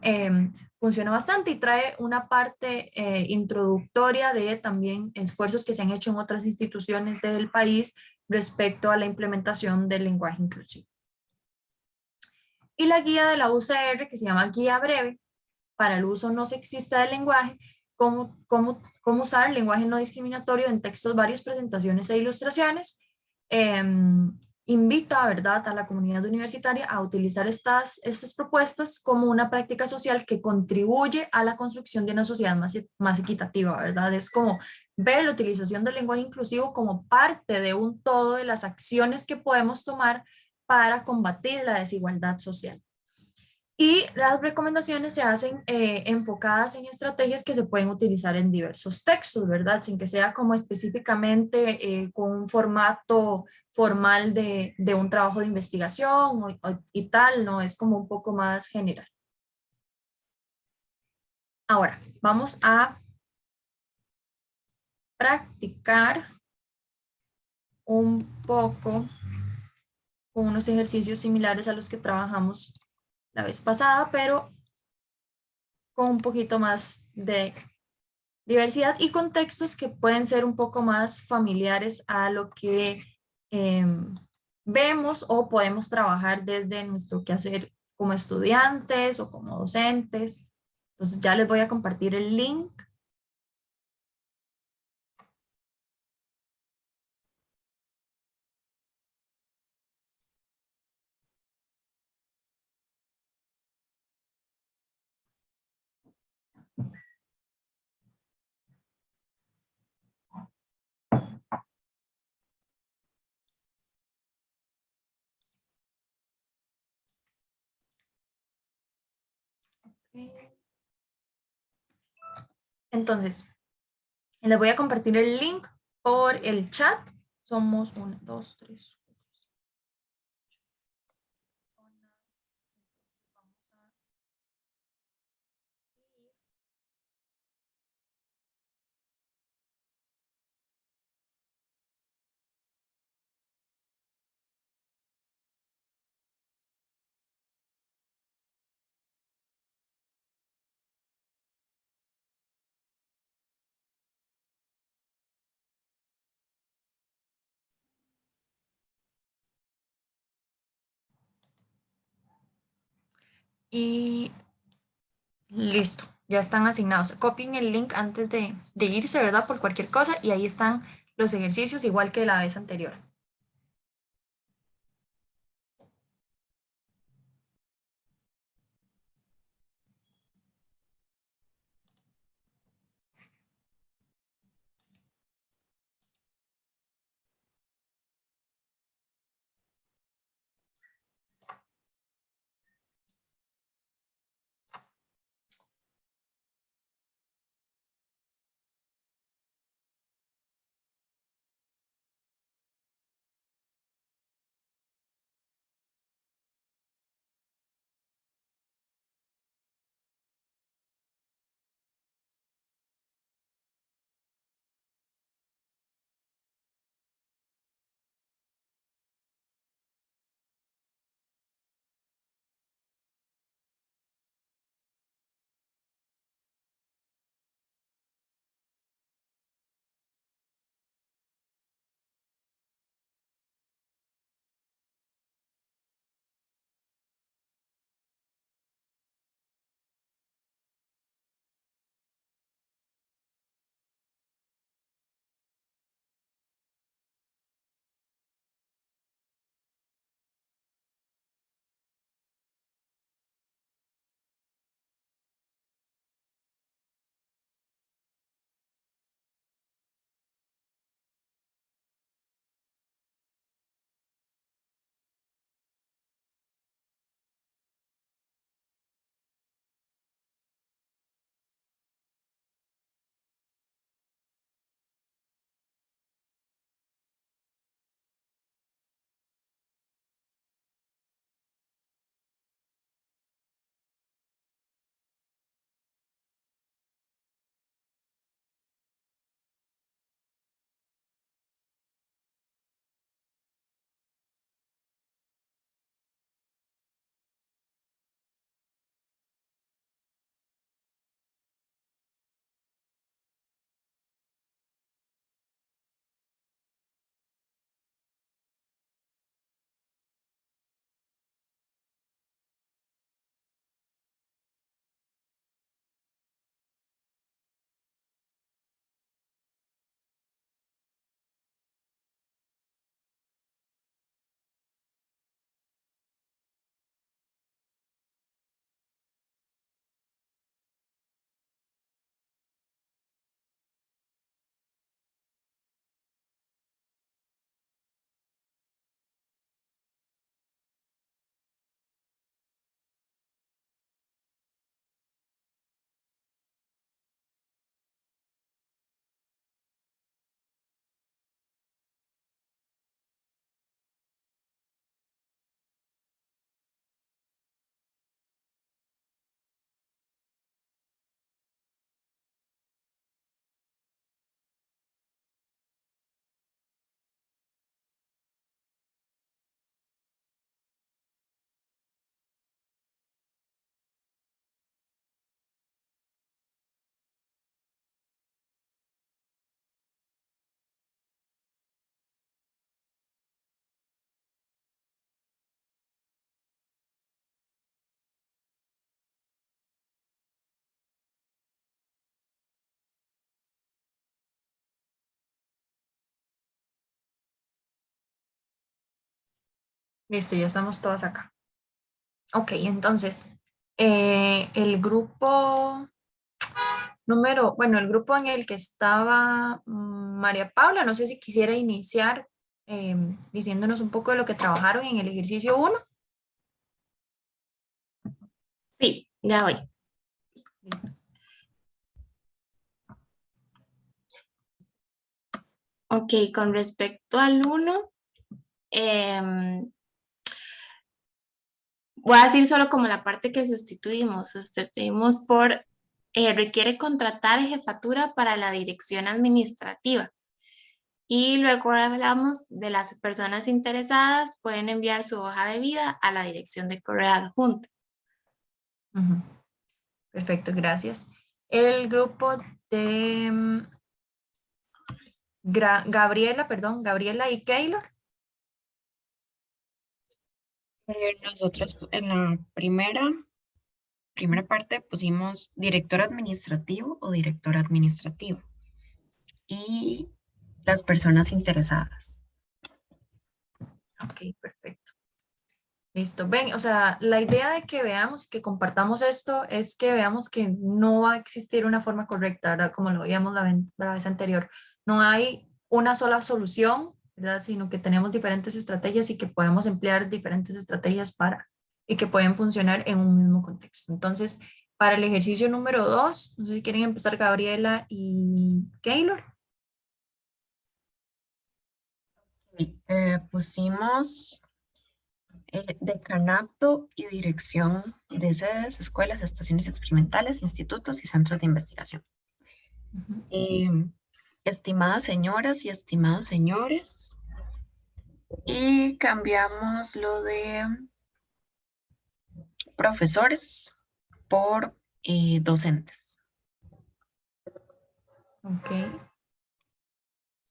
funciona bastante y trae una parte introductoria de también esfuerzos que se han hecho en otras instituciones del país respecto a la implementación del lenguaje inclusivo. Y la guía de la UCR, que se llama Guía Breve para el uso no sexista del lenguaje, cómo usar el lenguaje no discriminatorio en textos, varias presentaciones e ilustraciones. Invita, ¿verdad?, a la comunidad universitaria a utilizar estas propuestas como una práctica social que contribuye a la construcción de una sociedad más equitativa, ¿verdad? Es como ver la utilización del lenguaje inclusivo como parte de un todo de las acciones que podemos tomar para combatir la desigualdad social. Y las recomendaciones se hacen enfocadas en estrategias que se pueden utilizar en diversos textos, ¿verdad? Sin que sea como específicamente con un formato formal de un trabajo de investigación y tal, ¿no? Es como un poco más general. Ahora, vamos a practicar un poco con unos ejercicios similares a los que trabajamos la vez pasada, pero con un poquito más de diversidad y contextos que pueden ser un poco más familiares a lo que vemos o podemos trabajar desde nuestro quehacer como estudiantes o como docentes. Entonces ya les voy a compartir el link. Entonces, les voy a compartir el link por el chat. Somos 1, 2, 3, 4, 5 personas. Y listo, ya están asignados. Copien el link antes de irse, ¿verdad? Por cualquier cosa y ahí están los ejercicios igual que la vez anterior. Listo, ya estamos todas acá. Ok, entonces, el grupo el grupo en el que estaba María Paula, no sé si quisiera iniciar diciéndonos un poco de lo que trabajaron en el ejercicio 1. Sí, ya voy. Listo. Ok, con respecto al uno, em, voy a decir solo como la parte que sustituimos por requiere contratar jefatura para la dirección administrativa. Y luego hablamos de las personas interesadas, pueden enviar su hoja de vida a la dirección de correo adjunta. Ujú. Perfecto, gracias. El grupo de Gabriela y Keylor. Nosotros en la primera parte pusimos director administrativo o directora administrativa y las personas interesadas. Ok, perfecto. Listo. Ven, o sea, la idea de que veamos y que compartamos esto es que veamos que no va a existir una forma correcta, ¿verdad? Como lo veíamos la vez anterior. No hay una sola solución, ¿verdad? Sino que tenemos diferentes estrategias y que podemos emplear diferentes estrategias y que pueden funcionar en un mismo contexto. Entonces, para el ejercicio número 2, no sé si quieren empezar Gabriela y Keylor. Pusimos decanato y dirección de sedes, escuelas, estaciones experimentales, institutos y centros de investigación. Ujú. Estimadas señoras y estimados señores, y cambiamos lo de profesores por docentes. Ok.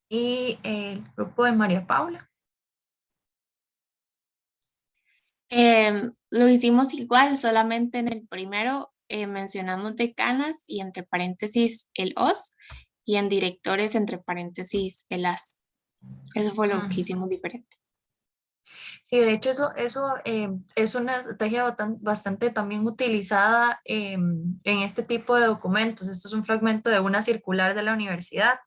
Y el grupo de María Paula. Lo hicimos igual, solamente en el primero mencionamos decanas y entre paréntesis el OS y en directores entre paréntesis el AS. Eso fue lo que hicimos diferente. Sí, de hecho eso es una estrategia bastante también utilizada en este tipo de documentos. Esto es un fragmento de una circular de la universidad.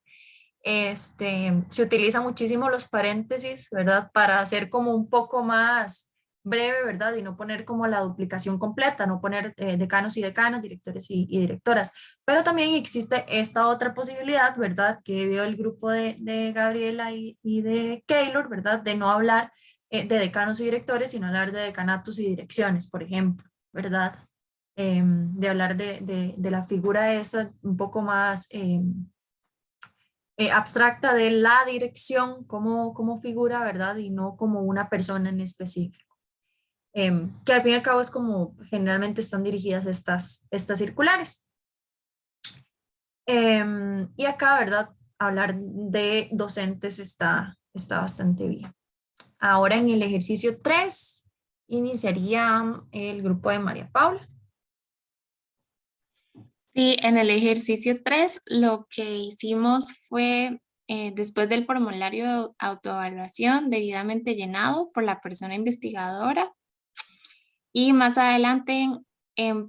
Se utiliza muchísimo los paréntesis, ¿verdad? Para hacer como un poco más breve, ¿verdad? Y no poner como la duplicación completa, no poner decanos y decanas, directores y directoras. Pero también existe esta otra posibilidad, ¿verdad? Que vio el grupo de Gabriela y de Keylor, ¿verdad? De no hablar de decanos y directores, sino hablar de decanatos y direcciones, por ejemplo, ¿verdad? De hablar de la figura esa un poco más abstracta de la dirección como figura, ¿verdad? Y no como una persona en específico. Que al fin y al cabo es como generalmente están dirigidas estas circulares. Y acá, ¿verdad? Hablar de docentes está bastante bien. Ahora en el ejercicio 3 iniciaría el grupo de María Paula. Sí, en el ejercicio 3 lo que hicimos fue, después del formulario de autoevaluación debidamente llenado por la persona investigadora y más adelante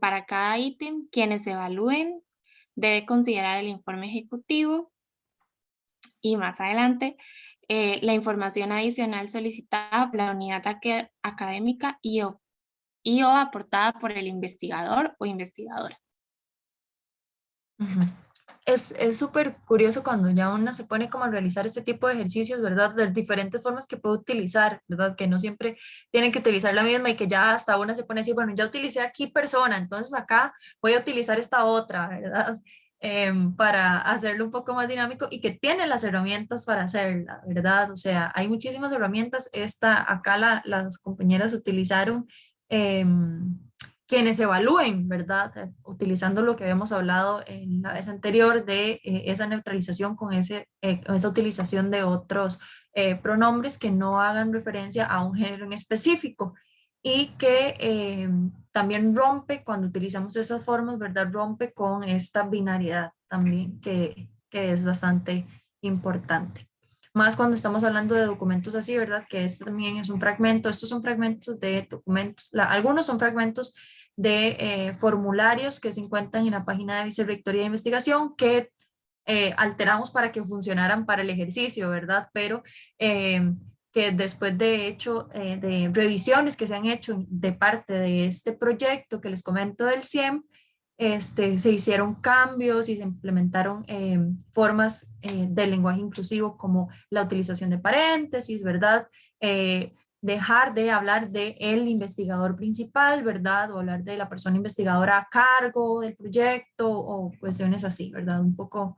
para cada ítem, quienes evalúen debe considerar el informe ejecutivo y más adelante la información adicional solicitada por la unidad académica y o aportada por el investigador o investigadora. Ujú. Es súper curioso cuando ya uno se pone como a realizar este tipo de ejercicios, ¿verdad? De diferentes formas que puede utilizar, ¿verdad? Que no siempre tienen que utilizar la misma y que ya hasta una se pone a decir, bueno, ya utilicé aquí persona, entonces acá voy a utilizar esta otra, ¿verdad? Para hacerlo un poco más dinámico y que tiene las herramientas para hacerla, ¿verdad? O sea, hay muchísimas herramientas. Acá las compañeras utilizaron quienes evalúen, ¿verdad? Utilizando lo que habíamos hablado en la vez anterior de esa neutralización con esa utilización de otros pronombres que no hagan referencia a un género en específico y que también rompe, cuando utilizamos esas formas, ¿verdad? Rompe con esta binariedad también que es bastante importante. más cuando estamos hablando de documentos así, ¿verdad? Que este también es un fragmento, estos son fragmentos de documentos, algunos son fragmentos de formularios que se encuentran en la página de Vicerrectoría de Investigación que alteramos para que funcionaran para el ejercicio, ¿verdad? Pero que después de hecho, de revisiones que se han hecho de parte de este proyecto que les comento del CIEM, se hicieron cambios y se implementaron formas del lenguaje inclusivo como la utilización de paréntesis, ¿verdad? Dejar de hablar de el investigador principal, ¿verdad? O hablar de la persona investigadora a cargo del proyecto o cuestiones así, ¿verdad? Un poco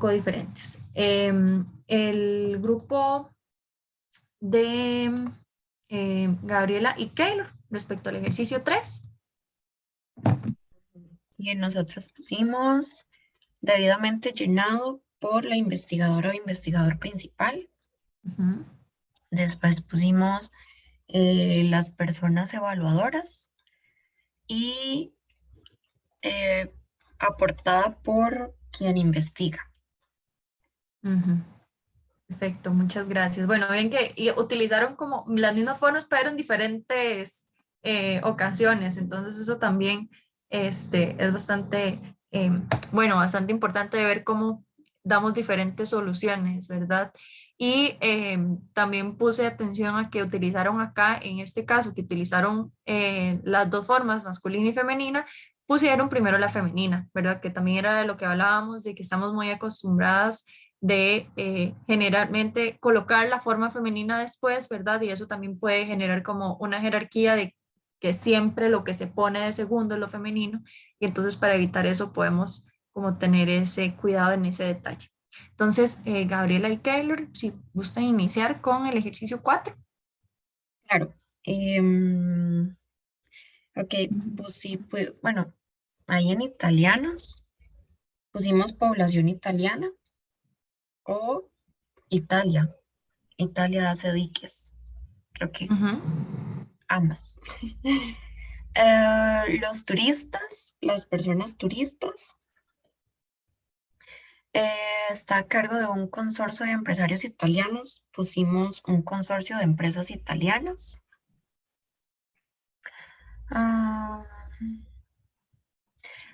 diferentes. El grupo de Gabriela y Keylor respecto al ejercicio 3. Y nosotros pusimos debidamente llenado por la investigadora o investigador principal. Uh-huh. Después pusimos las personas evaluadoras y aportada por quien investiga. Uh-huh. Perfecto, muchas gracias. Bueno, ven que utilizaron como las mismas formas, pero en diferentes ocasiones, entonces eso también es bastante, bueno, bastante importante de ver cómo damos diferentes soluciones, ¿verdad? Y también puse atención a que utilizaron acá, en este caso, que utilizaron las dos formas, masculina y femenina, pusieron primero la femenina, ¿verdad? Que también era de lo que hablábamos, de que estamos muy acostumbradas de generalmente colocar la forma femenina después, ¿verdad? Y eso también puede generar como una jerarquía de que siempre lo que se pone de segundo es lo femenino, y entonces para evitar eso podemos como tener ese cuidado en ese detalle. Entonces, Gabriela y Keylor, si gustan iniciar con el ejercicio 4. Claro. Ok, pues sí, bueno, ahí en italianos pusimos población italiana o Italia. Italia hace diques. Creo que ambas. Los turistas, las personas turistas, está a cargo de un consorcio de empresarios italianos. Pusimos un consorcio de empresas italianas.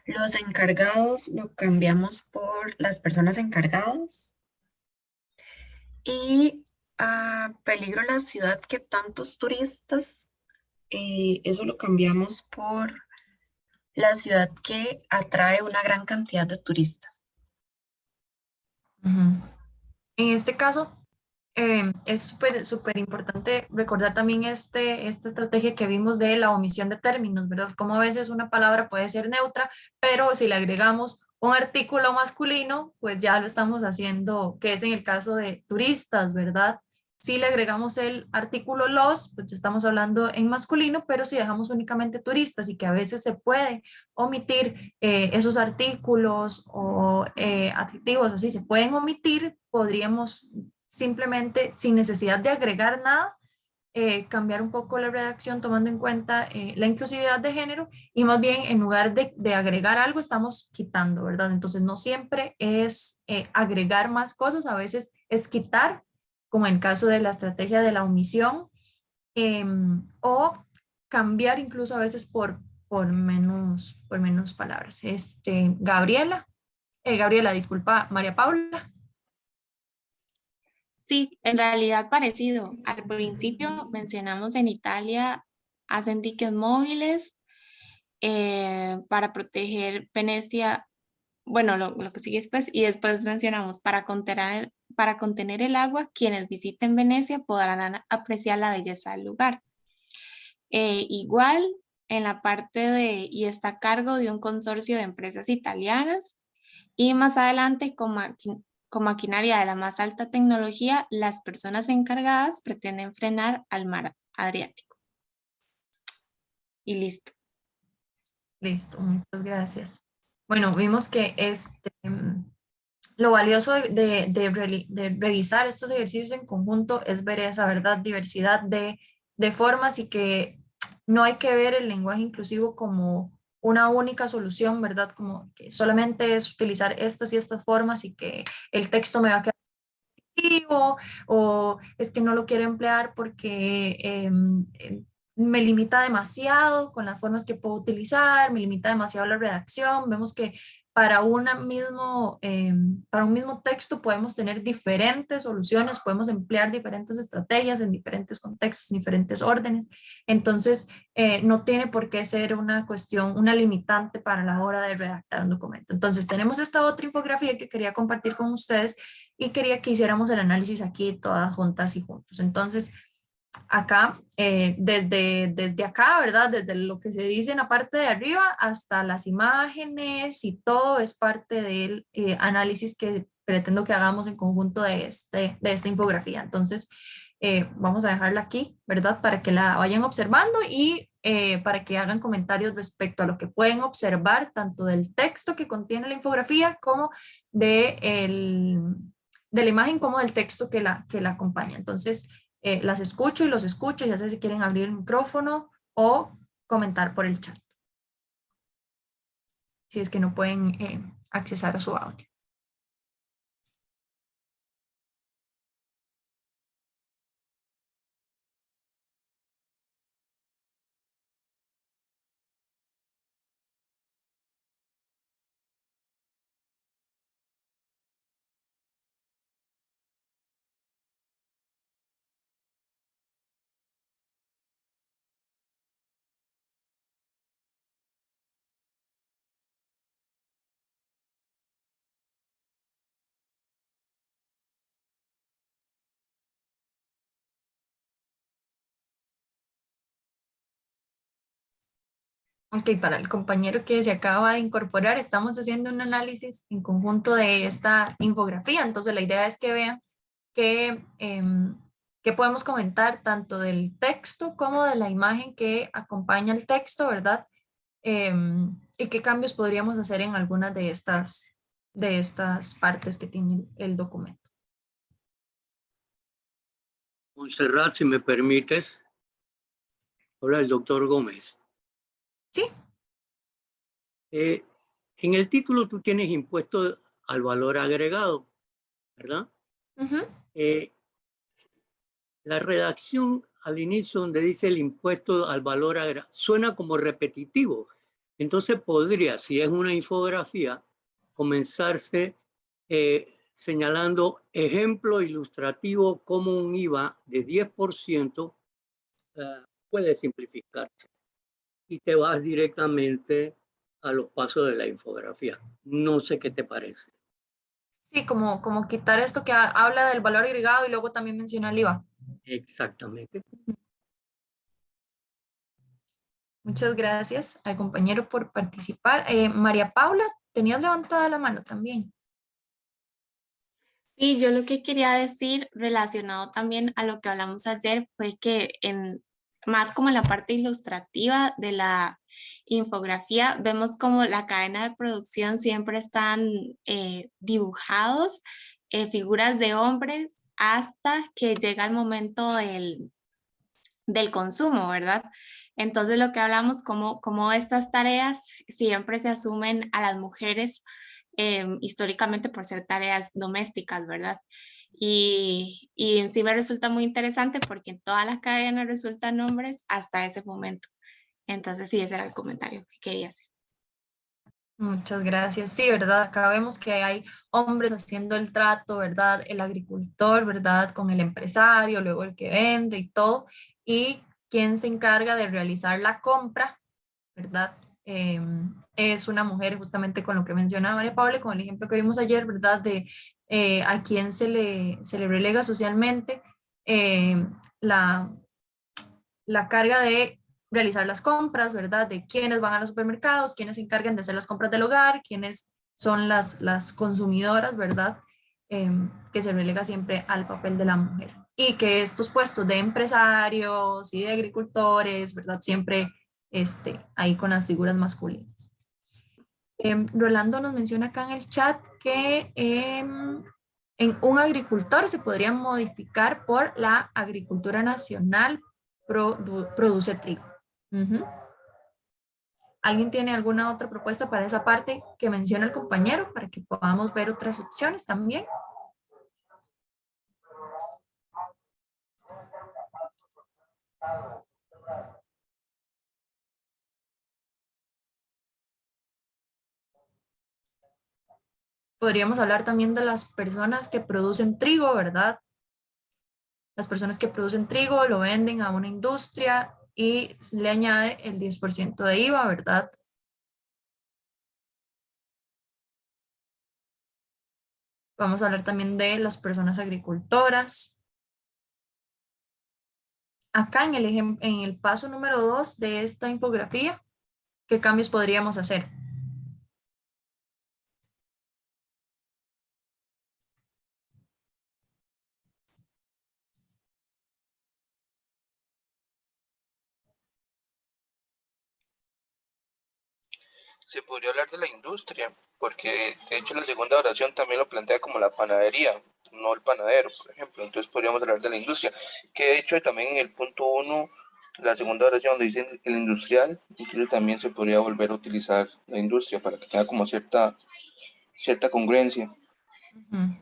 Los encargados lo cambiamos por las personas encargadas. Y peligro la ciudad que tantos turistas, eso lo cambiamos por la ciudad que atrae una gran cantidad de turistas. En este caso, es súper importante recordar también esta estrategia que vimos de la omisión de términos, ¿verdad? Como a veces una palabra puede ser neutra, pero si le agregamos un artículo masculino, pues ya lo estamos haciendo, que es en el caso de turistas, ¿verdad? Si le agregamos el artículo los, pues ya estamos hablando en masculino, pero si dejamos únicamente turistas y que a veces se puede omitir esos artículos o adjetivos, así se pueden omitir, podríamos simplemente, sin necesidad de agregar nada, cambiar un poco la redacción tomando en cuenta la inclusividad de género y más bien en lugar de agregar algo estamos quitando, ¿verdad? Entonces no siempre es agregar más cosas, a veces es quitar, como en el caso de la estrategia de la omisión, o cambiar incluso a veces por menos palabras. Gabriela, disculpa, María Paula. Sí, en realidad parecido. Al principio mencionamos en Italia hacen diques móviles para proteger Venecia. Bueno, lo que sigue después, y después mencionamos para contener el agua, quienes visiten Venecia podrán apreciar la belleza del lugar. Igual en la parte de, y está a cargo de un consorcio de empresas italianas, y más adelante con maquinaria de la más alta tecnología, las personas encargadas pretenden frenar al mar Adriático. Y listo. Listo, muchas gracias. Bueno, vimos que lo valioso de revisar estos ejercicios en conjunto es ver esa, ¿verdad? Diversidad de formas y que no hay que ver el lenguaje inclusivo como una única solución, ¿verdad? Como que solamente es utilizar estas y estas formas y que el texto me va a quedar repetitivo, o es que no lo quiero emplear porque me limita demasiado con las formas que puedo utilizar, me limita demasiado la redacción. Vemos que para, para un mismo texto podemos tener diferentes soluciones, podemos emplear diferentes estrategias en diferentes contextos, en diferentes órdenes. Entonces, no tiene por qué ser una cuestión, una limitante para la hora de redactar un documento. Entonces, tenemos esta otra infografía que quería compartir con ustedes y quería que hiciéramos el análisis aquí todas juntas y juntos. Entonces, acá, desde acá, ¿verdad? Desde lo que se dice en la parte de arriba hasta las imágenes y todo es parte del análisis que pretendo que hagamos en conjunto de esta infografía. Entonces, vamos a dejarla aquí, ¿verdad? Para que la vayan observando y para que hagan comentarios respecto a lo que pueden observar, tanto del texto que contiene la infografía como de la imagen como del texto que la acompaña. Entonces, las escucho y los escucho, ya sé si quieren abrir el micrófono o comentar por el chat, si es que no pueden accesar a su audio. Ok, para el compañero que se acaba de incorporar, estamos haciendo un análisis en conjunto de esta infografía. Entonces, la idea es que vean que podemos comentar tanto del texto como de la imagen que acompaña el texto, ¿verdad? Y qué cambios podríamos hacer en algunas de estas partes que tiene el documento. Montserrat, si me permites. Hola, el doctor Gómez. Sí. En el título tú tienes impuesto al valor agregado, ¿verdad? Uh-huh. La redacción al inicio donde dice el impuesto al valor agregado suena como repetitivo. Entonces podría, si es una infografía, comenzarse señalando ejemplo ilustrativo como un IVA de 10% puede simplificarse y te vas directamente a los pasos de la infografía. No sé qué te parece. Sí, como quitar esto que habla del valor agregado y luego también menciona el IVA. Exactamente. Muchas gracias al compañero por participar. María Paula, tenías levantada la mano también. Sí, yo lo que quería decir relacionado también a lo que hablamos ayer fue que más como en la parte ilustrativa de la infografía, vemos como la cadena de producción siempre están dibujados figuras de hombres hasta que llega el momento del consumo, ¿verdad? Entonces lo que hablamos, como estas tareas siempre se asumen a las mujeres históricamente por ser tareas domésticas, ¿verdad? Y sí me resulta muy interesante porque en todas las cadenas resultan hombres hasta ese momento. Entonces sí, ese era el comentario que quería hacer. Muchas gracias. Sí, ¿verdad? Acá vemos que hay hombres haciendo el trato, ¿verdad? El agricultor, ¿verdad? Con el empresario, luego el que vende y todo. Y quien se encarga de realizar la compra, ¿verdad? Es una mujer, justamente con lo que mencionaba María Paula, con el ejemplo que vimos ayer, ¿verdad? De a quien se le relega socialmente la carga de realizar las compras, ¿verdad? De quiénes van a los supermercados, quiénes se encargan de hacer las compras del hogar, quiénes son las consumidoras, ¿verdad? Que se relega siempre al papel de la mujer. Y que estos puestos de empresarios y de agricultores, ¿verdad? Siempre ahí con las figuras masculinas. Rolando nos menciona acá en el chat que en un agricultor se podría modificar por la agricultura nacional produce trigo. Uh-huh. ¿Alguien tiene alguna otra propuesta para esa parte que menciona el compañero para que podamos ver otras opciones también? Podríamos hablar también de las personas que producen trigo, ¿verdad? Las personas que producen trigo lo venden a una industria y le añade el 10% de IVA, ¿verdad? Vamos a hablar también de las personas agricultoras. Acá en el paso número 2 de esta infografía, ¿qué cambios podríamos hacer? Se podría hablar de la industria, porque de hecho la segunda oración también lo plantea como la panadería, no el panadero, por ejemplo. Entonces podríamos hablar de la industria, que de hecho también en el punto 1, la segunda oración donde dice el industrial, incluso también se podría volver a utilizar la industria para que tenga como cierta congruencia. Ujú.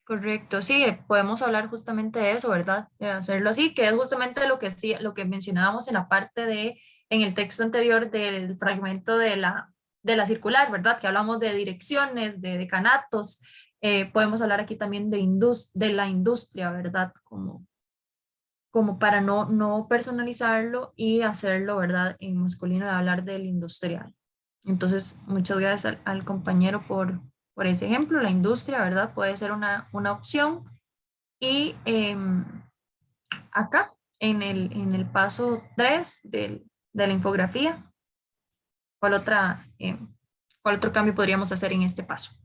Correcto, sí, podemos hablar justamente de eso, ¿verdad? De hacerlo así, que es justamente lo que sí, lo que mencionábamos en la parte de, en el texto anterior del fragmento de la circular, ¿verdad? Que hablamos de direcciones, de decanatos, podemos hablar aquí también de la industria, ¿verdad? Como para no personalizarlo y hacerlo, ¿verdad? En masculino, de hablar del industrial. Entonces, muchas gracias al compañero por ese ejemplo. La industria, ¿verdad? Puede ser una opción. Y acá, en el paso 3 de la infografía, ¿cuál otro cambio podríamos hacer en este paso?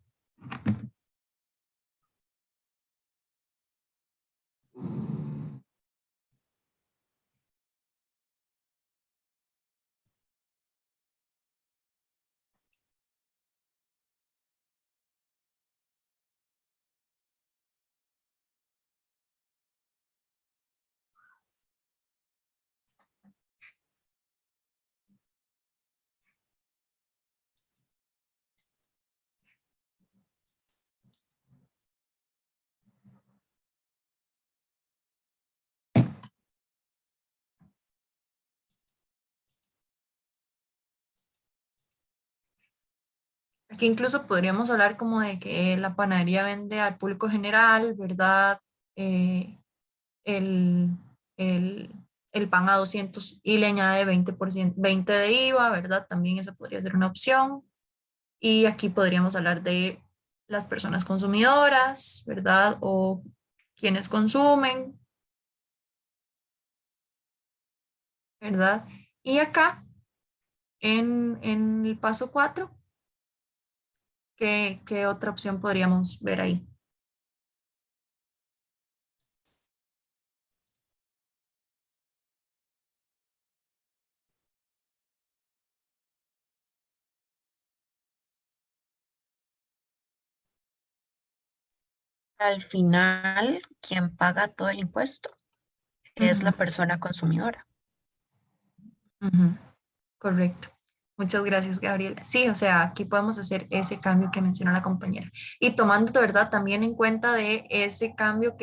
Aquí incluso podríamos hablar como de que la panadería vende al público general, ¿verdad? Eh, el, el, el pan a 200 y le añade 20%, 20 de IVA, ¿verdad? También esa podría ser una opción. Y aquí podríamos hablar de las personas consumidoras, ¿verdad? O quienes consumen, ¿verdad? Y acá, en el paso 4, ¿qué otra opción podríamos ver ahí? Al final, quien paga todo el impuesto es la Ujú, persona consumidora. ujú, correcto. Muchas gracias, Gabriela. Sí, o sea, aquí podemos hacer ese cambio que mencionó la compañera. Y tomando de verdad también en cuenta de ese cambio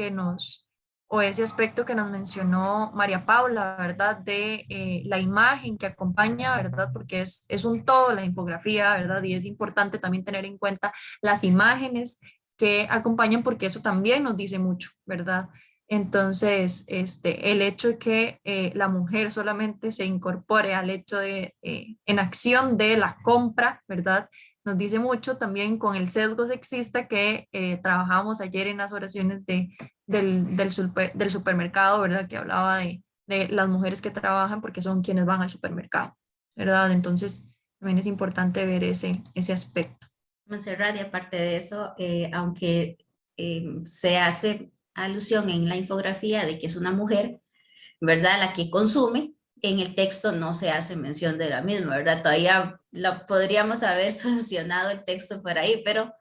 o ese aspecto que nos mencionó María Paula, ¿verdad? De la imagen que acompaña, ¿verdad? Porque es un todo la infografía, ¿verdad? Y es importante también tener en cuenta las imágenes que acompañan porque eso también nos dice mucho, ¿verdad? Entonces, el hecho de que la mujer solamente se incorpore al hecho en acción de la compra, ¿verdad? Nos dice mucho también con el sesgo sexista que trabajamos ayer en las oraciones del supermercado, ¿verdad? Que hablaba de las mujeres que trabajan porque son quienes van al supermercado, ¿verdad? Entonces, también es importante ver ese aspecto. Montserrat, y aparte de eso, aunque se hace alusión en la infografía de que es una mujer, ¿verdad? La que consume, en el texto no se hace mención de la misma, ¿verdad? Todavía podríamos haber solucionado el texto por ahí, pero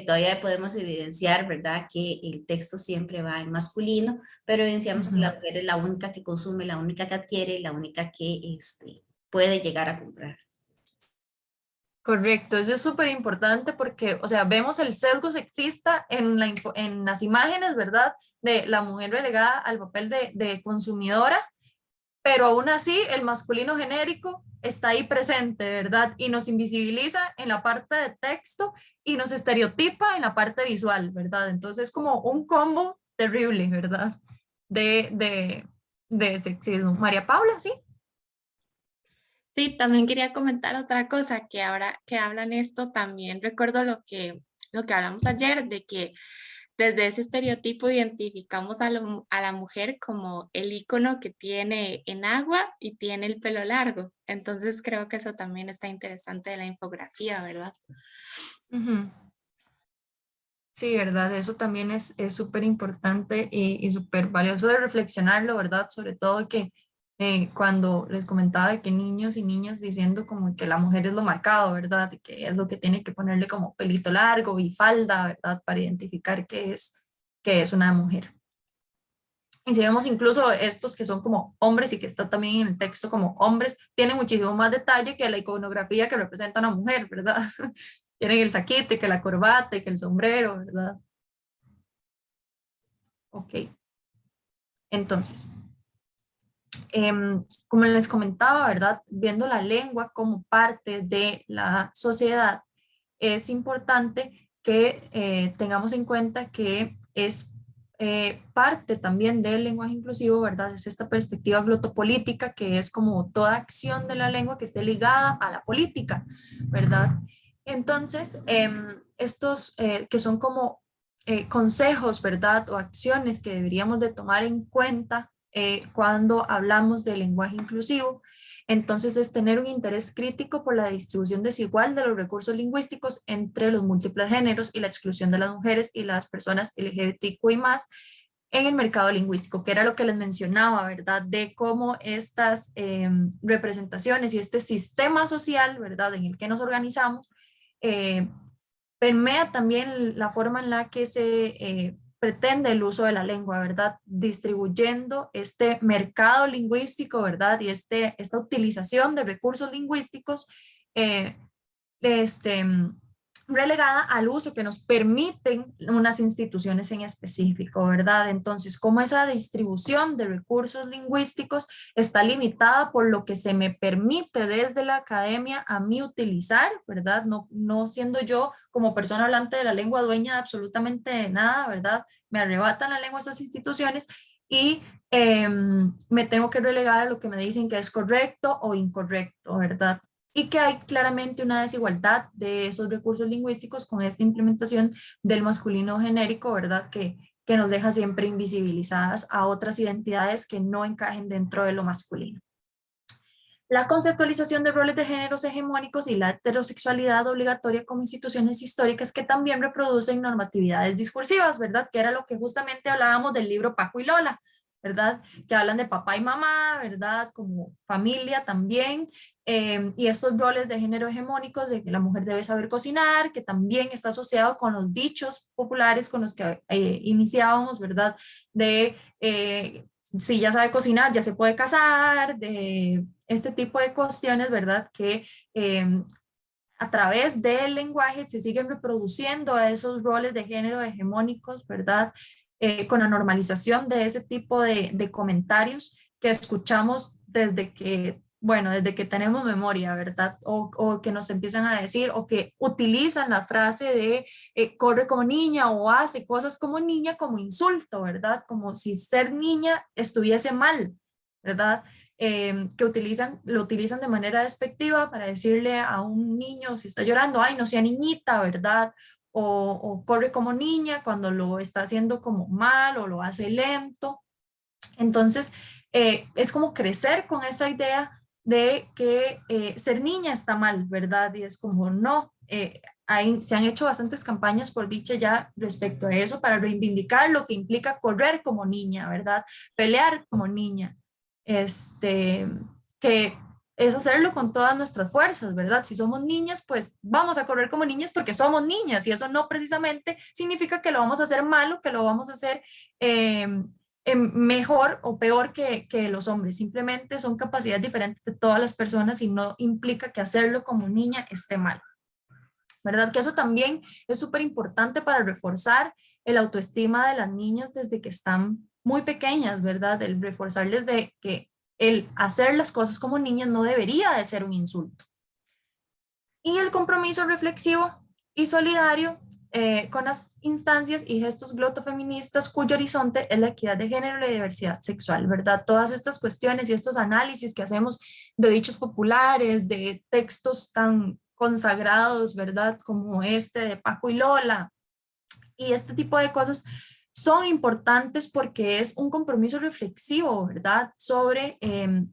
todavía podemos evidenciar, ¿verdad? Que el texto siempre va en masculino, pero evidenciamos que la mujer es la única que consume, la única que adquiere, la única que puede llegar a comprar. Correcto, eso es súper importante porque, o sea, vemos el sesgo sexista en las imágenes, ¿verdad? De la mujer relegada al papel de consumidora pero aún así el masculino genérico está ahí presente, ¿verdad? Y nos invisibiliza en la parte de texto y nos estereotipa en la parte visual, ¿verdad? Entonces es como un combo terrible, ¿verdad? De sexismo. María Paula, ¿sí? Sí, también quería comentar otra cosa, que ahora que hablan esto, también recuerdo lo que hablamos ayer, de que desde ese estereotipo identificamos a la mujer como el icono que tiene en agua y tiene el pelo largo. Entonces creo que eso también está interesante de la infografía, ¿verdad? Ujú. Sí, ¿verdad? Eso también es súper importante y súper valioso de reflexionarlo, ¿verdad? Sobre todo que cuando les comentaba de que niños y niñas diciendo como que la mujer es lo marcado, ¿verdad? Y que es lo que tiene que ponerle como pelito largo y falda, ¿verdad? Para identificar que es una mujer. Y si vemos incluso estos que son como hombres y que está también en el texto como hombres, tienen muchísimo más detalle que la iconografía que representa a una mujer, ¿verdad? Tienen el saquete, que la corbata y que el sombrero, ¿verdad? Ok, entonces, como les comentaba, ¿verdad? Viendo la lengua como parte de la sociedad, es importante que tengamos en cuenta que es parte también del lenguaje inclusivo, ¿verdad? Es esta perspectiva glotopolítica que es como toda acción de la lengua que esté ligada a la política, ¿verdad? Entonces, estos que son como consejos, ¿verdad? O acciones que deberíamos de tomar en cuenta cuando hablamos de lenguaje inclusivo. Entonces, es tener un interés crítico por la distribución desigual de los recursos lingüísticos entre los múltiples géneros y la exclusión de las mujeres y las personas LGBTQI más en el mercado lingüístico, que era lo que les mencionaba, ¿verdad? De cómo estas representaciones y este sistema social, ¿verdad? En el que nos organizamos, eh, permea también la forma en la que se pretende el uso de la lengua, ¿verdad? Distribuyendo este mercado lingüístico, ¿verdad? Y esta utilización de recursos lingüísticos eh, este, relegada al uso que nos permiten unas instituciones en específico, ¿verdad? Entonces, cómo esa distribución de recursos lingüísticos está limitada por lo que se me permite desde la academia a mí utilizar, ¿verdad? No siendo yo como persona hablante de la lengua dueña de absolutamente nada, ¿verdad? Me arrebatan la lengua esas instituciones y me tengo que relegar a lo que me dicen que es correcto o incorrecto, ¿verdad? Y que hay claramente una desigualdad de esos recursos lingüísticos con esta implementación del masculino genérico, ¿verdad? Que nos deja siempre invisibilizadas a otras identidades que no encajen dentro de lo masculino. La conceptualización de roles de géneros hegemónicos y la heterosexualidad obligatoria como instituciones históricas que también reproducen normatividades discursivas, ¿verdad? Que era lo que justamente hablábamos del libro Paco y Lola, ¿verdad? Que hablan de papá y mamá, ¿verdad? Como familia también, y estos roles de género hegemónicos, de que la mujer debe saber cocinar, que también está asociado con los dichos populares con los que iniciábamos, ¿verdad? De si ya sabe cocinar, ya se puede casar, de este tipo de cuestiones, ¿verdad? Que a través del lenguaje se siguen reproduciendo esos roles de género hegemónicos, ¿verdad? Con la normalización de ese tipo de comentarios que escuchamos desde que, bueno, desde que tenemos memoria, ¿verdad? O que nos empiezan a decir o que utilizan la frase de corre como niña o hace cosas como niña como insulto, ¿verdad? Como si ser niña estuviese mal, ¿verdad? Que lo utilizan de manera despectiva para decirle a un niño si está llorando, ay, no sea niñita, ¿verdad? O corre como niña cuando lo está haciendo como mal o lo hace lento. Entonces, es como crecer con esa idea de que ser niña está mal, ¿verdad? Y es como, no, se han hecho bastantes campañas por dicha ya respecto a eso para reivindicar lo que implica correr como niña, ¿verdad? Pelear como niña, que es hacerlo con todas nuestras fuerzas, ¿verdad? Si somos niñas, pues vamos a correr como niñas porque somos niñas y eso no precisamente significa que lo vamos a hacer mal o que lo vamos a hacer mejor o peor que los hombres. Simplemente son capacidades diferentes de todas las personas y no implica que hacerlo como niña esté mal. ¿Verdad? Que eso también es súper importante para reforzar el autoestima de las niñas desde que están muy pequeñas, ¿verdad? El reforzarles de que El hacer las cosas como niñas no debería de ser un insulto. Y el compromiso reflexivo y solidario con las instancias y gestos glotofeministas cuyo horizonte es la equidad de género y la diversidad sexual, ¿verdad? Todas estas cuestiones y estos análisis que hacemos de dichos populares, de textos tan consagrados, ¿verdad? Como este de Paco y Lola, y este tipo de cosas son importantes porque es un compromiso reflexivo, ¿verdad? Sobre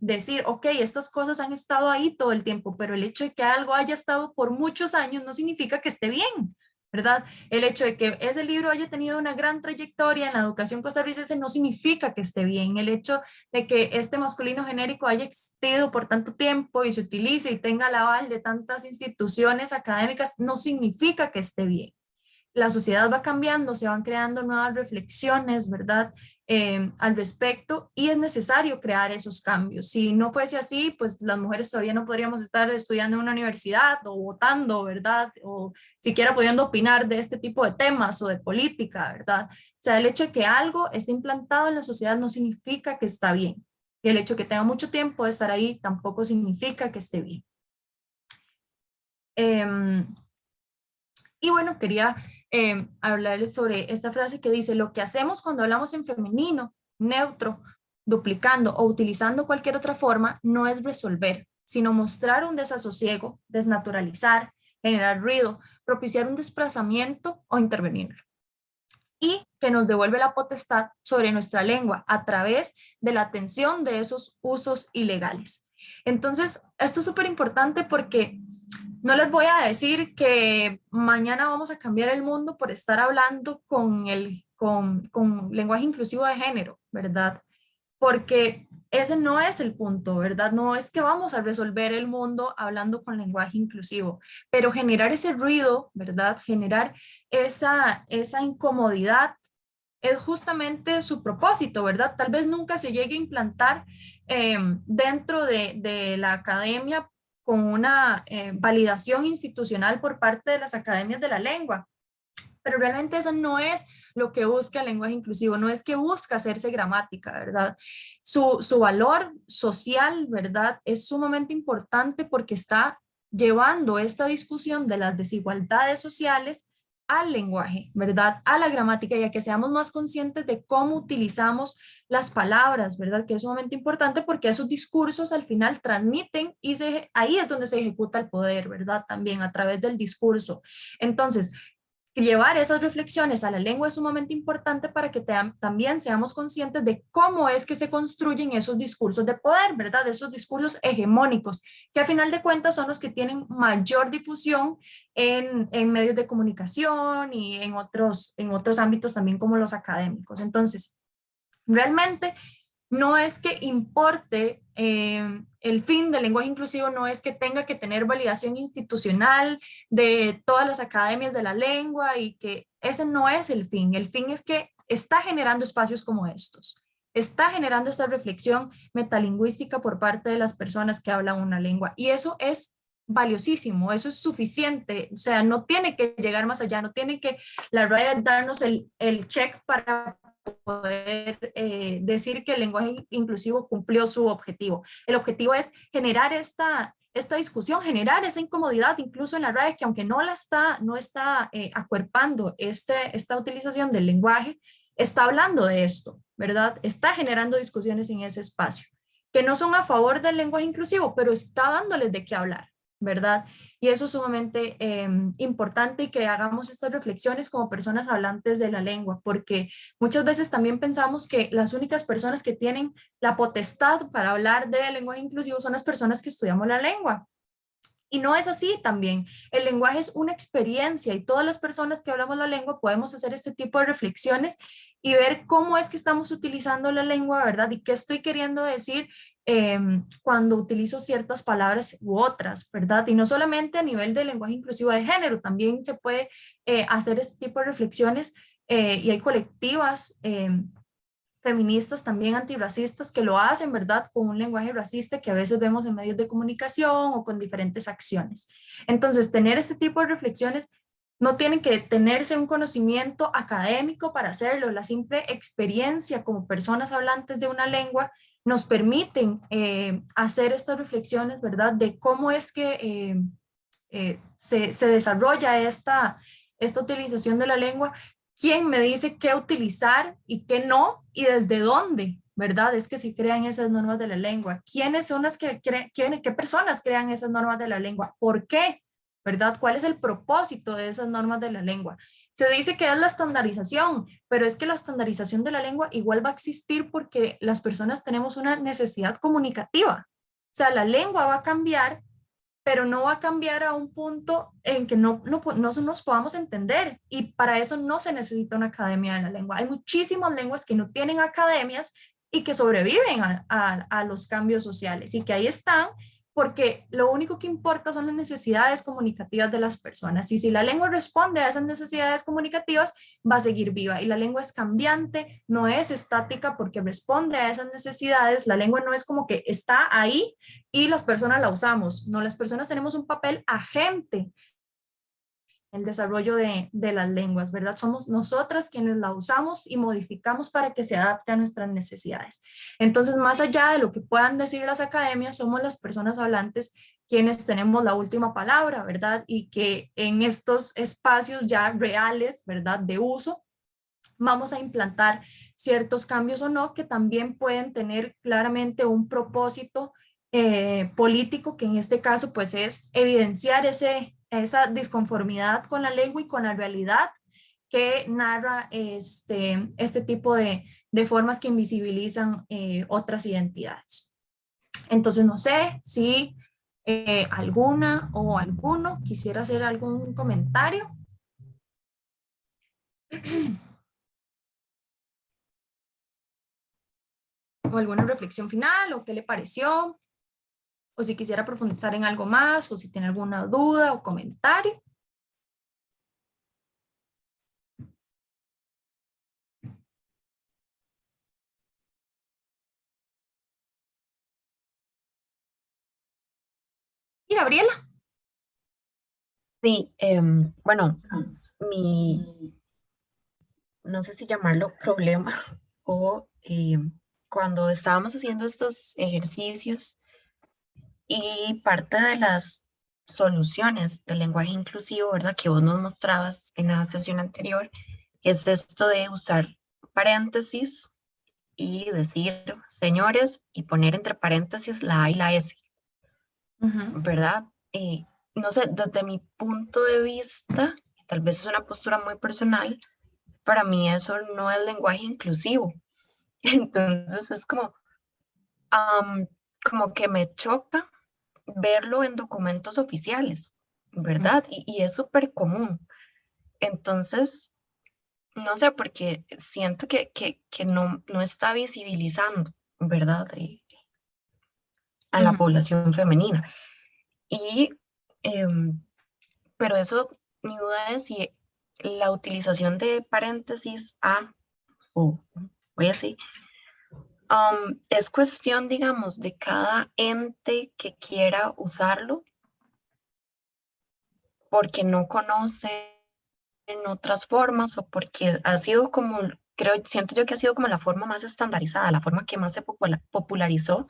decir, ok, estas cosas han estado ahí todo el tiempo, pero el hecho de que algo haya estado por muchos años no significa que esté bien, ¿verdad? El hecho de que ese libro haya tenido una gran trayectoria en la educación costarricense no significa que esté bien. El hecho de que este masculino genérico haya existido por tanto tiempo y se utilice y tenga el aval de tantas instituciones académicas no significa que esté bien. La sociedad va cambiando, se van creando nuevas reflexiones, ¿verdad? Al respecto, y es necesario crear esos cambios. Si no fuese así, pues las mujeres todavía no podríamos estar estudiando en una universidad o votando, ¿verdad? O siquiera pudiendo opinar de este tipo de temas o de política, ¿verdad? O sea, el hecho de que algo esté implantado en la sociedad no significa que está bien. Y el hecho de que tenga mucho tiempo de estar ahí tampoco significa que esté bien. Y bueno, quería hablarles sobre esta frase que dice: lo que hacemos cuando hablamos en femenino, neutro, duplicando o utilizando cualquier otra forma no es resolver, sino mostrar un desasosiego, desnaturalizar, generar ruido, propiciar un desplazamiento o intervenir. Y que nos devuelve la potestad sobre nuestra lengua a través de la atención de esos usos ilegales. Entonces, esto es súper importante porque no les voy a decir que mañana vamos a cambiar el mundo por estar hablando con lenguaje inclusivo de género, ¿verdad? Porque ese no es el punto, ¿verdad? No es que vamos a resolver el mundo hablando con lenguaje inclusivo, pero generar ese ruido, ¿verdad? Generar esa incomodidad es justamente su propósito, ¿verdad? Tal vez nunca se llegue a implantar dentro de la academia con una validación institucional por parte de las academias de la lengua, pero realmente eso no es lo que busca el lenguaje inclusivo, no es que busca hacerse gramática, ¿verdad? Su valor social, ¿verdad? Es sumamente importante porque está llevando esta discusión de las desigualdades sociales al lenguaje, ¿verdad? A la gramática, y a que seamos más conscientes de cómo utilizamos las palabras, ¿verdad? Que es sumamente importante porque esos discursos al final transmiten y ahí es donde se ejecuta el poder, ¿verdad? También a través del discurso. Entonces, llevar esas reflexiones a la lengua es sumamente importante para que también seamos conscientes de cómo es que se construyen esos discursos de poder, ¿verdad? Esos discursos hegemónicos, que a final de cuentas son los que tienen mayor difusión en medios de comunicación y en otros ámbitos también como los académicos. Entonces, realmente no es que importe el fin del lenguaje inclusivo, no es que tenga que tener validación institucional de todas las academias de la lengua y que ese no es el fin es que está generando espacios como estos, está generando esta reflexión metalingüística por parte de las personas que hablan una lengua y eso es valiosísimo, eso es suficiente, o sea, no tiene que llegar más allá, no tiene que la RAE darnos el check para poder decir que el lenguaje inclusivo cumplió su objetivo. El objetivo es generar esta discusión, generar esa incomodidad incluso en la RAE, que aunque no está acuerpando esta utilización del lenguaje, está hablando de esto, ¿verdad? Está generando discusiones en ese espacio, que no son a favor del lenguaje inclusivo, pero está dándoles de qué hablar, ¿verdad? Y eso es sumamente importante y que hagamos estas reflexiones como personas hablantes de la lengua, porque muchas veces también pensamos que las únicas personas que tienen la potestad para hablar de lenguaje inclusivo son las personas que estudiamos la lengua. Y no es así también. El lenguaje es una experiencia y todas las personas que hablamos la lengua podemos hacer este tipo de reflexiones y ver cómo es que estamos utilizando la lengua, ¿verdad? Y qué estoy queriendo decir cuando utilizo ciertas palabras u otras, ¿verdad? Y no solamente a nivel de lenguaje inclusivo de género, también se puede hacer este tipo de reflexiones y hay colectivas feministas también antirracistas que lo hacen, ¿verdad? Con un lenguaje racista que a veces vemos en medios de comunicación o con diferentes acciones. Entonces, tener este tipo de reflexiones no tiene que tenerse un conocimiento académico para hacerlo, la simple experiencia como personas hablantes de una lengua nos permiten hacer estas reflexiones, ¿verdad? De cómo es que se desarrolla esta utilización de la lengua, quién me dice qué utilizar y qué no, y desde dónde, ¿verdad? Es que se crean esas normas de la lengua. ¿Quiénes son las que qué personas crean esas normas de la lengua? ¿Por qué? ¿Verdad? ¿Cuál es el propósito de esas normas de la lengua? Se dice que es la estandarización, pero es que la estandarización de la lengua igual va a existir porque las personas tenemos una necesidad comunicativa. O sea, la lengua va a cambiar, pero no va a cambiar a un punto en que no nos podamos entender, y para eso no se necesita una academia de la lengua. Hay muchísimas lenguas que no tienen academias y que sobreviven a los cambios sociales, y que ahí están porque lo único que importa son las necesidades comunicativas de las personas, y si la lengua responde a esas necesidades comunicativas, va a seguir viva. Y la lengua es cambiante, no es estática, porque responde a esas necesidades. La lengua no es como que está ahí y las personas la usamos. No, las personas tenemos un papel agente en el desarrollo de las lenguas, ¿verdad? Somos nosotras quienes la usamos y modificamos para que se adapte a nuestras necesidades. Entonces, más allá de lo que puedan decir las academias, somos las personas hablantes quienes tenemos la última palabra, ¿verdad? Y que en estos espacios ya reales, ¿verdad?, de uso, vamos a implantar ciertos cambios o no, que también pueden tener claramente un propósito político, que en este caso pues es evidenciar esa disconformidad con la lengua y con la realidad que narra este tipo de formas que invisibilizan otras identidades. Entonces no sé si alguna o alguno quisiera hacer algún comentario. O alguna reflexión final, o qué le pareció, o si quisiera profundizar en algo más, o si tiene alguna duda o comentario. Y Gabriela. Sí, bueno, no sé si llamarlo problema o cuando estábamos haciendo estos ejercicios y parte de las soluciones del lenguaje inclusivo, ¿verdad? Que vos nos mostrabas en la sesión anterior, es esto de usar paréntesis y decir señores y poner entre paréntesis la A y la S, ¿verdad? No sé, desde mi punto de vista, tal vez es una postura muy personal, para mí eso no es lenguaje inclusivo. Entonces es como que me choca verlo en documentos oficiales, ¿verdad? Y es súper común. Entonces, no sé, porque siento que no está visibilizando, ¿verdad? A la población femenina. Y, pero eso, mi duda es si la utilización de paréntesis A o S es cuestión, digamos, de cada ente que quiera usarlo porque no conoce en otras formas o porque ha sido como, siento yo que ha sido como la forma más estandarizada, la forma que más se popularizó,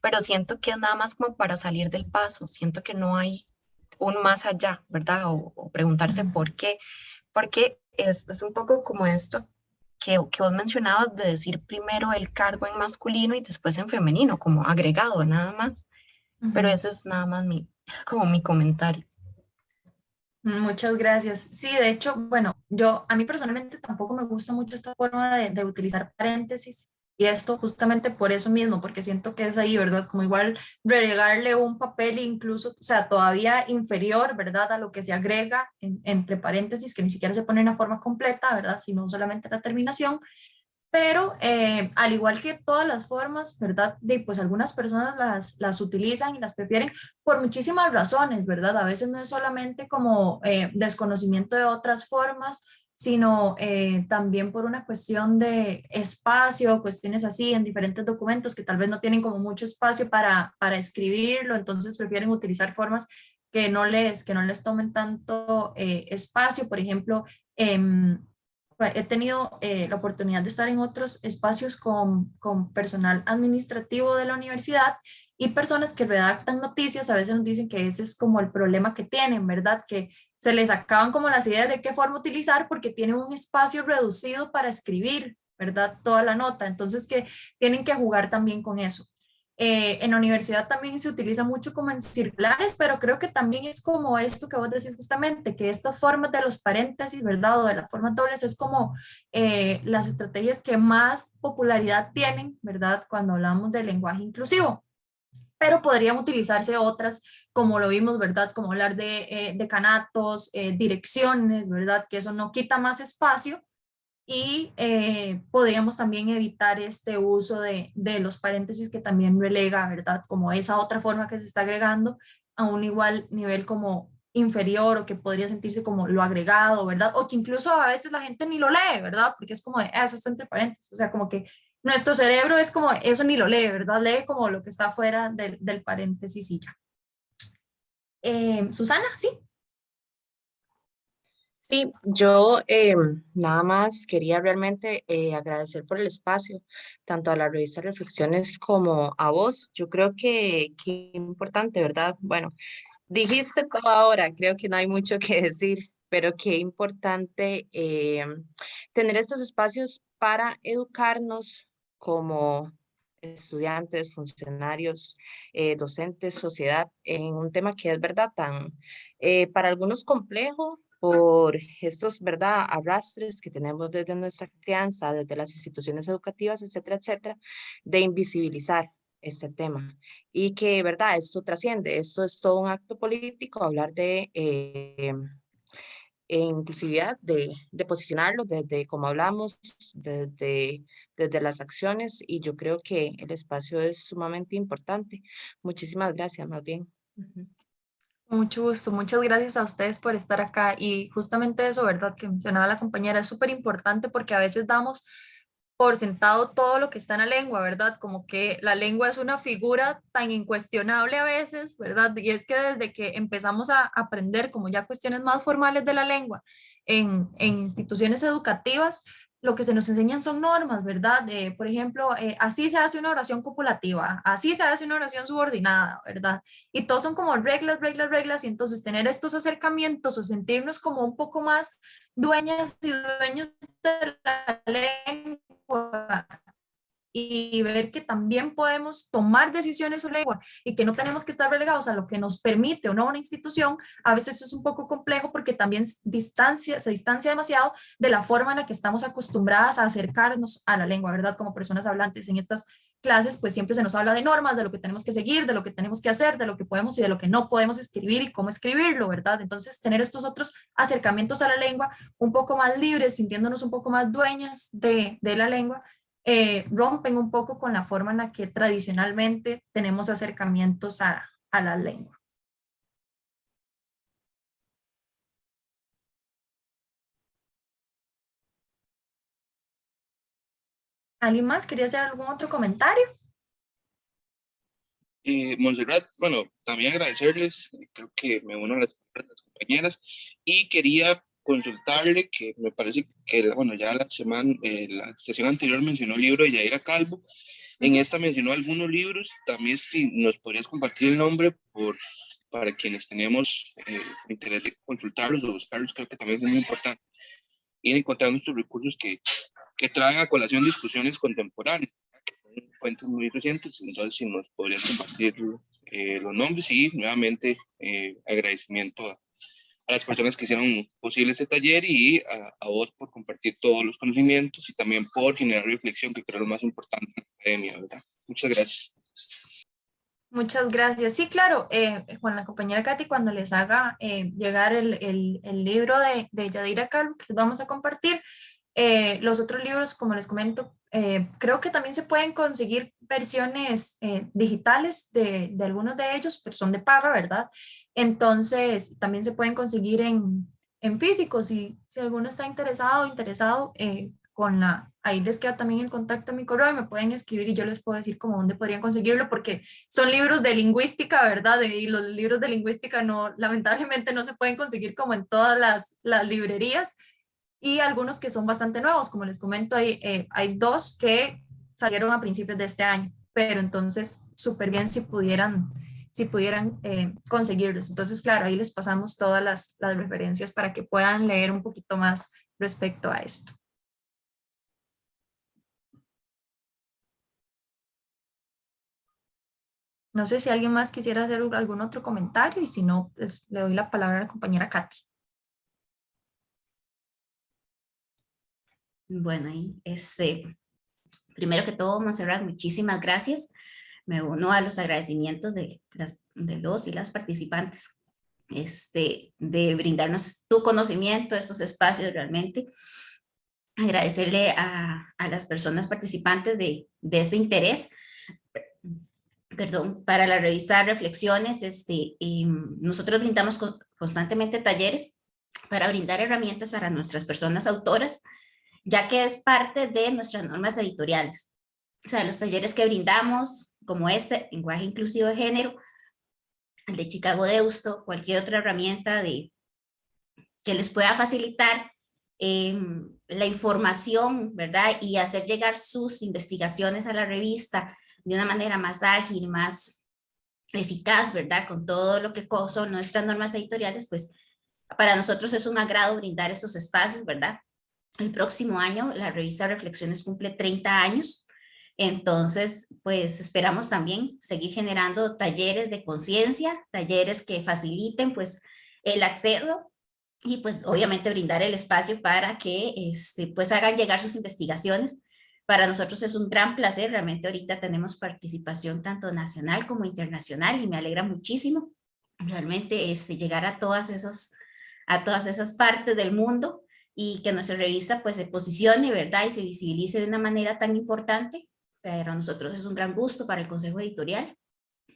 pero siento que es nada más como para salir del paso, siento que no hay un más allá, ¿verdad? O preguntarse por qué, porque es un poco como esto que vos mencionabas de decir primero el cargo en masculino y después en femenino, como agregado nada más, pero ese es nada más como mi comentario. Muchas gracias. Sí, de hecho, bueno, a mí personalmente tampoco me gusta mucho esta forma de utilizar paréntesis, y esto justamente por eso mismo, porque siento que es ahí, ¿verdad? Como igual relegarle un papel incluso, o sea, todavía inferior, ¿verdad? A lo que se agrega entre paréntesis, que ni siquiera se pone en una forma completa, ¿verdad? Sino solamente la terminación. Pero al igual que todas las formas, ¿verdad? Pues algunas personas las utilizan y las prefieren por muchísimas razones, ¿verdad? A veces no es solamente como desconocimiento de otras formas, sino también por una cuestión de espacio, cuestiones así en diferentes documentos que tal vez no tienen como mucho espacio para escribirlo, entonces prefieren utilizar formas que no les tomen tanto espacio. Por ejemplo, he tenido la oportunidad de estar en otros espacios con personal administrativo de la universidad y personas que redactan noticias. A veces nos dicen que ese es como el problema que tienen, ¿verdad? Que se les acaban como las ideas de qué forma utilizar porque tienen un espacio reducido para escribir, ¿verdad? Toda la nota. Entonces que tienen que jugar también con eso. En la universidad también se utiliza mucho como en circulares, pero creo que también es como esto que vos decís justamente, que estas formas de los paréntesis, ¿verdad? O de las formas dobles es como las estrategias que más popularidad tienen, ¿verdad? Cuando hablamos de lenguaje inclusivo. Pero podrían utilizarse otras, como lo vimos, ¿verdad? Como hablar de decanatos, direcciones, ¿verdad? Que eso no quita más espacio y podríamos también evitar este uso de los paréntesis que también relega, ¿verdad? Como esa otra forma que se está agregando a un igual nivel como inferior o que podría sentirse como lo agregado, ¿verdad? O que incluso a veces la gente ni lo lee, ¿verdad? Porque es como, eso está entre paréntesis, o sea, como que nuestro cerebro es como, eso ni lo lee, ¿verdad? Lee como lo que está fuera del paréntesis y ya. Susana, sí. Sí, yo nada más quería realmente agradecer por el espacio, tanto a la revista Reflexiones como a vos. Yo creo que importante, ¿verdad? Bueno, dijiste todo ahora, creo que no hay mucho que decir, pero qué importante tener estos espacios para educarnos como estudiantes, funcionarios, docentes, sociedad, en un tema que es verdad tan, para algunos complejo por estos, ¿verdad?, arrastres que tenemos desde nuestra crianza, desde las instituciones educativas, etcétera, etcétera, de invisibilizar este tema y que, ¿verdad? Esto trasciende, esto es todo un acto político, hablar de inclusividad, de posicionarlo desde como hablamos, desde las acciones y yo creo que el espacio es sumamente importante. Muchísimas gracias, más bien. Ujú. Mucho gusto, muchas gracias a ustedes por estar acá y justamente eso, ¿verdad? Que mencionaba la compañera, es súper importante porque a veces damos por sentado todo lo que está en la lengua, ¿verdad? Como que la lengua es una figura tan incuestionable a veces, ¿verdad? Y es que desde que empezamos a aprender como ya cuestiones más formales de la lengua en instituciones educativas, lo que se nos enseñan son normas, ¿verdad? Por ejemplo, así se hace una oración copulativa, así se hace una oración subordinada, ¿verdad? Y todos son como reglas, reglas, reglas, y entonces tener estos acercamientos o sentirnos como un poco más dueñas y dueños de la lengua y ver que también podemos tomar decisiones sobre lengua y que no tenemos que estar relegados a lo que nos permite o no una institución, a veces es un poco complejo porque también se distancia demasiado de la forma en la que estamos acostumbradas a acercarnos a la lengua, ¿verdad? Como personas hablantes en estas clases, pues siempre se nos habla de normas, de lo que tenemos que seguir, de lo que tenemos que hacer, de lo que podemos y de lo que no podemos escribir y cómo escribirlo, ¿verdad? Entonces, tener estos otros acercamientos a la lengua un poco más libres, sintiéndonos un poco más dueñas de la lengua, rompen un poco con la forma en la que tradicionalmente tenemos acercamientos a la lengua. ¿Alguien más quería hacer algún otro comentario? Montserrat, bueno, también agradecerles, creo que me uno a las compañeras y quería consultarle que me parece que, bueno, ya la sesión anterior mencionó el libro de Yaira Calvo, en esta mencionó algunos libros, también si nos podrías compartir el nombre para quienes tenemos interés de consultarlos o buscarlos, creo que también es muy importante ir encontrando estos recursos que traen a colación discusiones contemporáneas, fuentes muy recientes, entonces si nos podrías compartir los nombres y nuevamente agradecimiento a las personas que hicieron posible este taller y a vos por compartir todos los conocimientos y también por generar reflexión, que creo es lo más importante en la academia, ¿verdad? Muchas gracias. Muchas gracias. Sí, claro, con la compañera Katy, cuando les haga llegar el libro de Yadira Calvo, que les vamos a compartir, los otros libros, como les comento, creo que también se pueden conseguir versiones digitales de algunos de ellos, pero son de paga, ¿verdad? Entonces, también se pueden conseguir en físico, si alguno está interesado o interesado, ahí les queda también el contacto a mi correo y me pueden escribir y yo les puedo decir cómo dónde podrían conseguirlo, porque son libros de lingüística, ¿verdad? Y los libros de lingüística no, lamentablemente no se pueden conseguir como en todas las librerías. y algunos que son bastante nuevos. Como les comento, hay 2 que salieron a principios de este año, pero entonces súper bien si pudieran conseguirlos. Entonces, claro, ahí les pasamos todas las referencias para que puedan leer un poquito más respecto a esto. No sé si alguien más quisiera hacer algún otro comentario y si no, pues le doy la palabra a la compañera Katy. Bueno, primero que todo, Montserrat, muchísimas gracias. Me uno a los agradecimientos de los y las participantes, de brindarnos tu conocimiento, estos espacios realmente. Agradecerle a las personas participantes de este interés, perdón, para la revista Reflexiones. Nosotros brindamos constantemente talleres para brindar herramientas para nuestras personas autoras, ya que es parte de nuestras normas editoriales. O sea, los talleres que brindamos, como lenguaje inclusivo de género, el de Chicago Deusto, cualquier otra herramienta que les pueda facilitar la información, ¿verdad? Y hacer llegar sus investigaciones a la revista de una manera más ágil, más eficaz, ¿verdad? Con todo lo que son nuestras normas editoriales, pues para nosotros es un agrado brindar estos espacios, ¿verdad? El próximo año la revista Reflexiones cumple 30 años, entonces pues esperamos también seguir generando talleres de conciencia, talleres que faciliten pues el acceso y pues obviamente brindar el espacio para que pues hagan llegar sus investigaciones. Para nosotros es un gran placer, realmente ahorita tenemos participación tanto nacional como internacional y me alegra muchísimo realmente llegar a todas esas partes del mundo y que nuestra revista pues se posicione, ¿verdad? Y se visibilice de una manera tan importante. Para nosotros es un gran gusto, para el Consejo Editorial,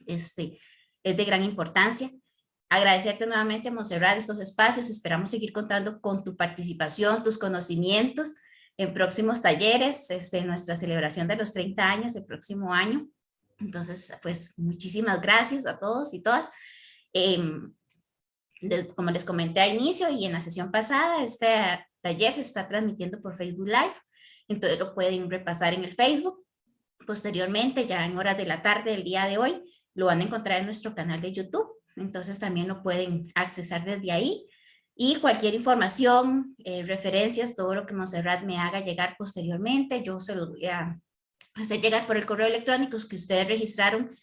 es de gran importancia. Agradecerte nuevamente, Montserrat, estos espacios. Esperamos seguir contando con tu participación, tus conocimientos en próximos talleres, nuestra celebración de los 30 años el próximo año. Entonces, pues muchísimas gracias a todos y todas. Como les comenté al inicio y en la sesión pasada, este taller se está transmitiendo por Facebook Live, entonces lo pueden repasar en el Facebook. Posteriormente, ya en horas de la tarde del día de hoy, lo van a encontrar en nuestro canal de YouTube, entonces también lo pueden accesar desde ahí. Y cualquier información, referencias, todo lo que Montserrat me haga llegar posteriormente, yo se los voy a hacer llegar por el correo electrónico que ustedes registraron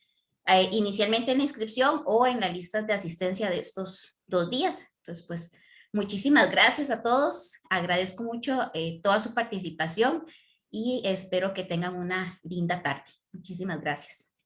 inicialmente en la inscripción o en la lista de asistencia de estos 2 días. Entonces, pues, muchísimas gracias a todos. Agradezco mucho toda su participación y espero que tengan una linda tarde. Muchísimas gracias.